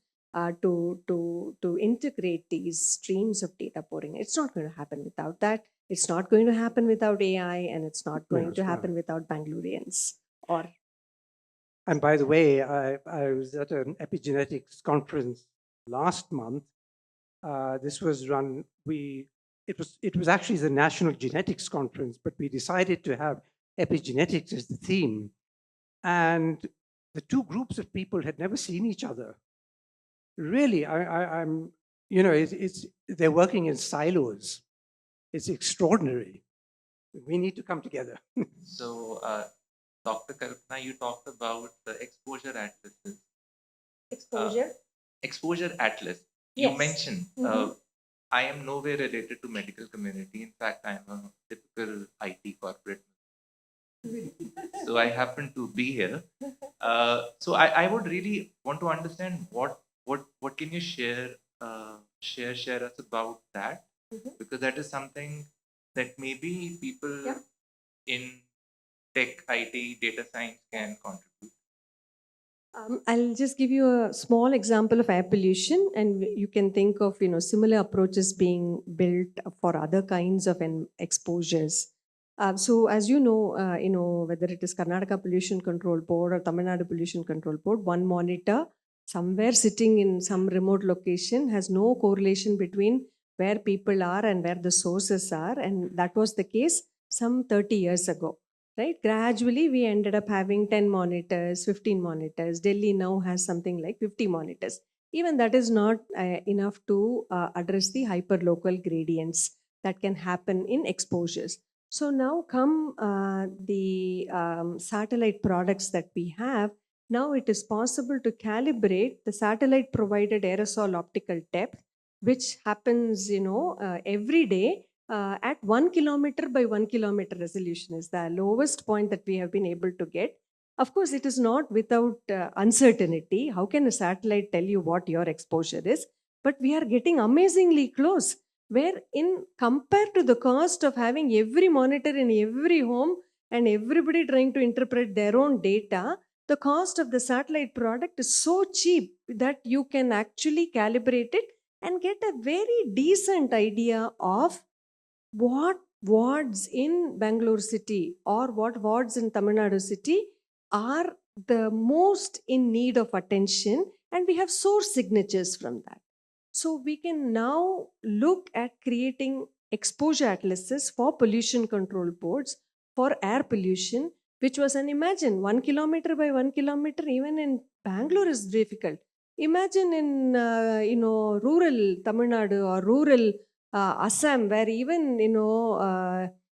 to integrate these streams of data pouring. It's not going to happen without that. It's not going to happen without AI, and it's not going to happen without Bangaloreans. And by the way, I was at an epigenetics conference last month. This was run, it was actually the National Genetics Conference, but we decided to have epigenetics as the theme. And the two groups of people had never seen each other. Really, I'm, they're working in silos. It's extraordinary. We need to come together. So, Dr. Kalpana, you talked about the exposure atlases. Exposure atlas. Yes. You mentioned, I am nowhere related to medical community. In fact, I am a typical IT corporate. So I happen to be here. So I would really want to understand what can you share us about that, because that is something that maybe people in tech, IT, data science can contribute. I'll just give you a small example of air pollution, and you can think of similar approaches being built for other kinds of exposures. So as you know, whether it is Karnataka Pollution Control Board or Tamil Nadu Pollution Control Board, one monitor somewhere sitting in some remote location has no correlation between where people are and where the sources are, and that was the case some 30 years ago. Right? Gradually, we ended up having 10 monitors, 15 monitors. Delhi now has something like 50 monitors. Even that is not enough to address the hyperlocal gradients that can happen in exposures. So now come the satellite products that we have. Now it is possible to calibrate the satellite provided aerosol optical depth, which happens, every day. At 1 kilometer by 1 kilometer resolution is the lowest point that we have been able to get. Of course, it is not without uncertainty. How can a satellite tell you what your exposure is? But we are getting amazingly close, where in compared to the cost of having every monitor in every home and everybody trying to interpret their own data, the cost of the satellite product is so cheap that you can actually calibrate it and get a very decent idea of what wards in Bangalore city or what wards in Tamil Nadu city are the most in need of attention, and we have source signatures from that. So we can now look at creating exposure atlases for pollution control boards for air pollution, which was imagine 1 kilometer by 1 kilometer, even in Bangalore is difficult. Imagine in rural Tamil Nadu or rural Assam, where even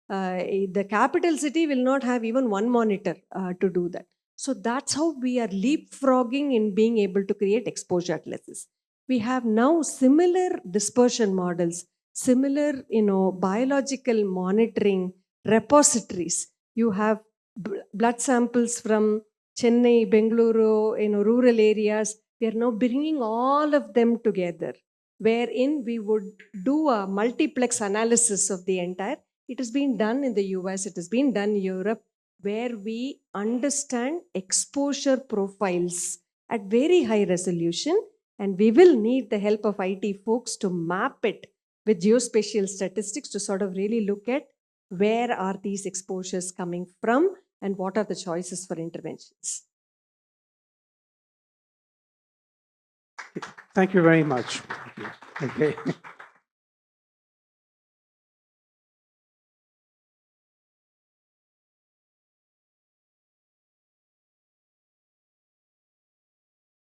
the capital city will not have even one monitor to do that. So that's how we are leapfrogging in being able to create exposure atlases. We have now similar dispersion models, similar biological monitoring repositories. You have blood samples from Chennai, Bengaluru, rural areas. We are now bringing all of them together, wherein we would do a multiplex analysis of the entire. It has been done in the US, it has been done in Europe, where we understand exposure profiles at very high resolution, and we will need the help of IT folks to map it with geospatial statistics to sort of really look at where are these exposures coming from and what are the choices for interventions. Thank you very much. Okay.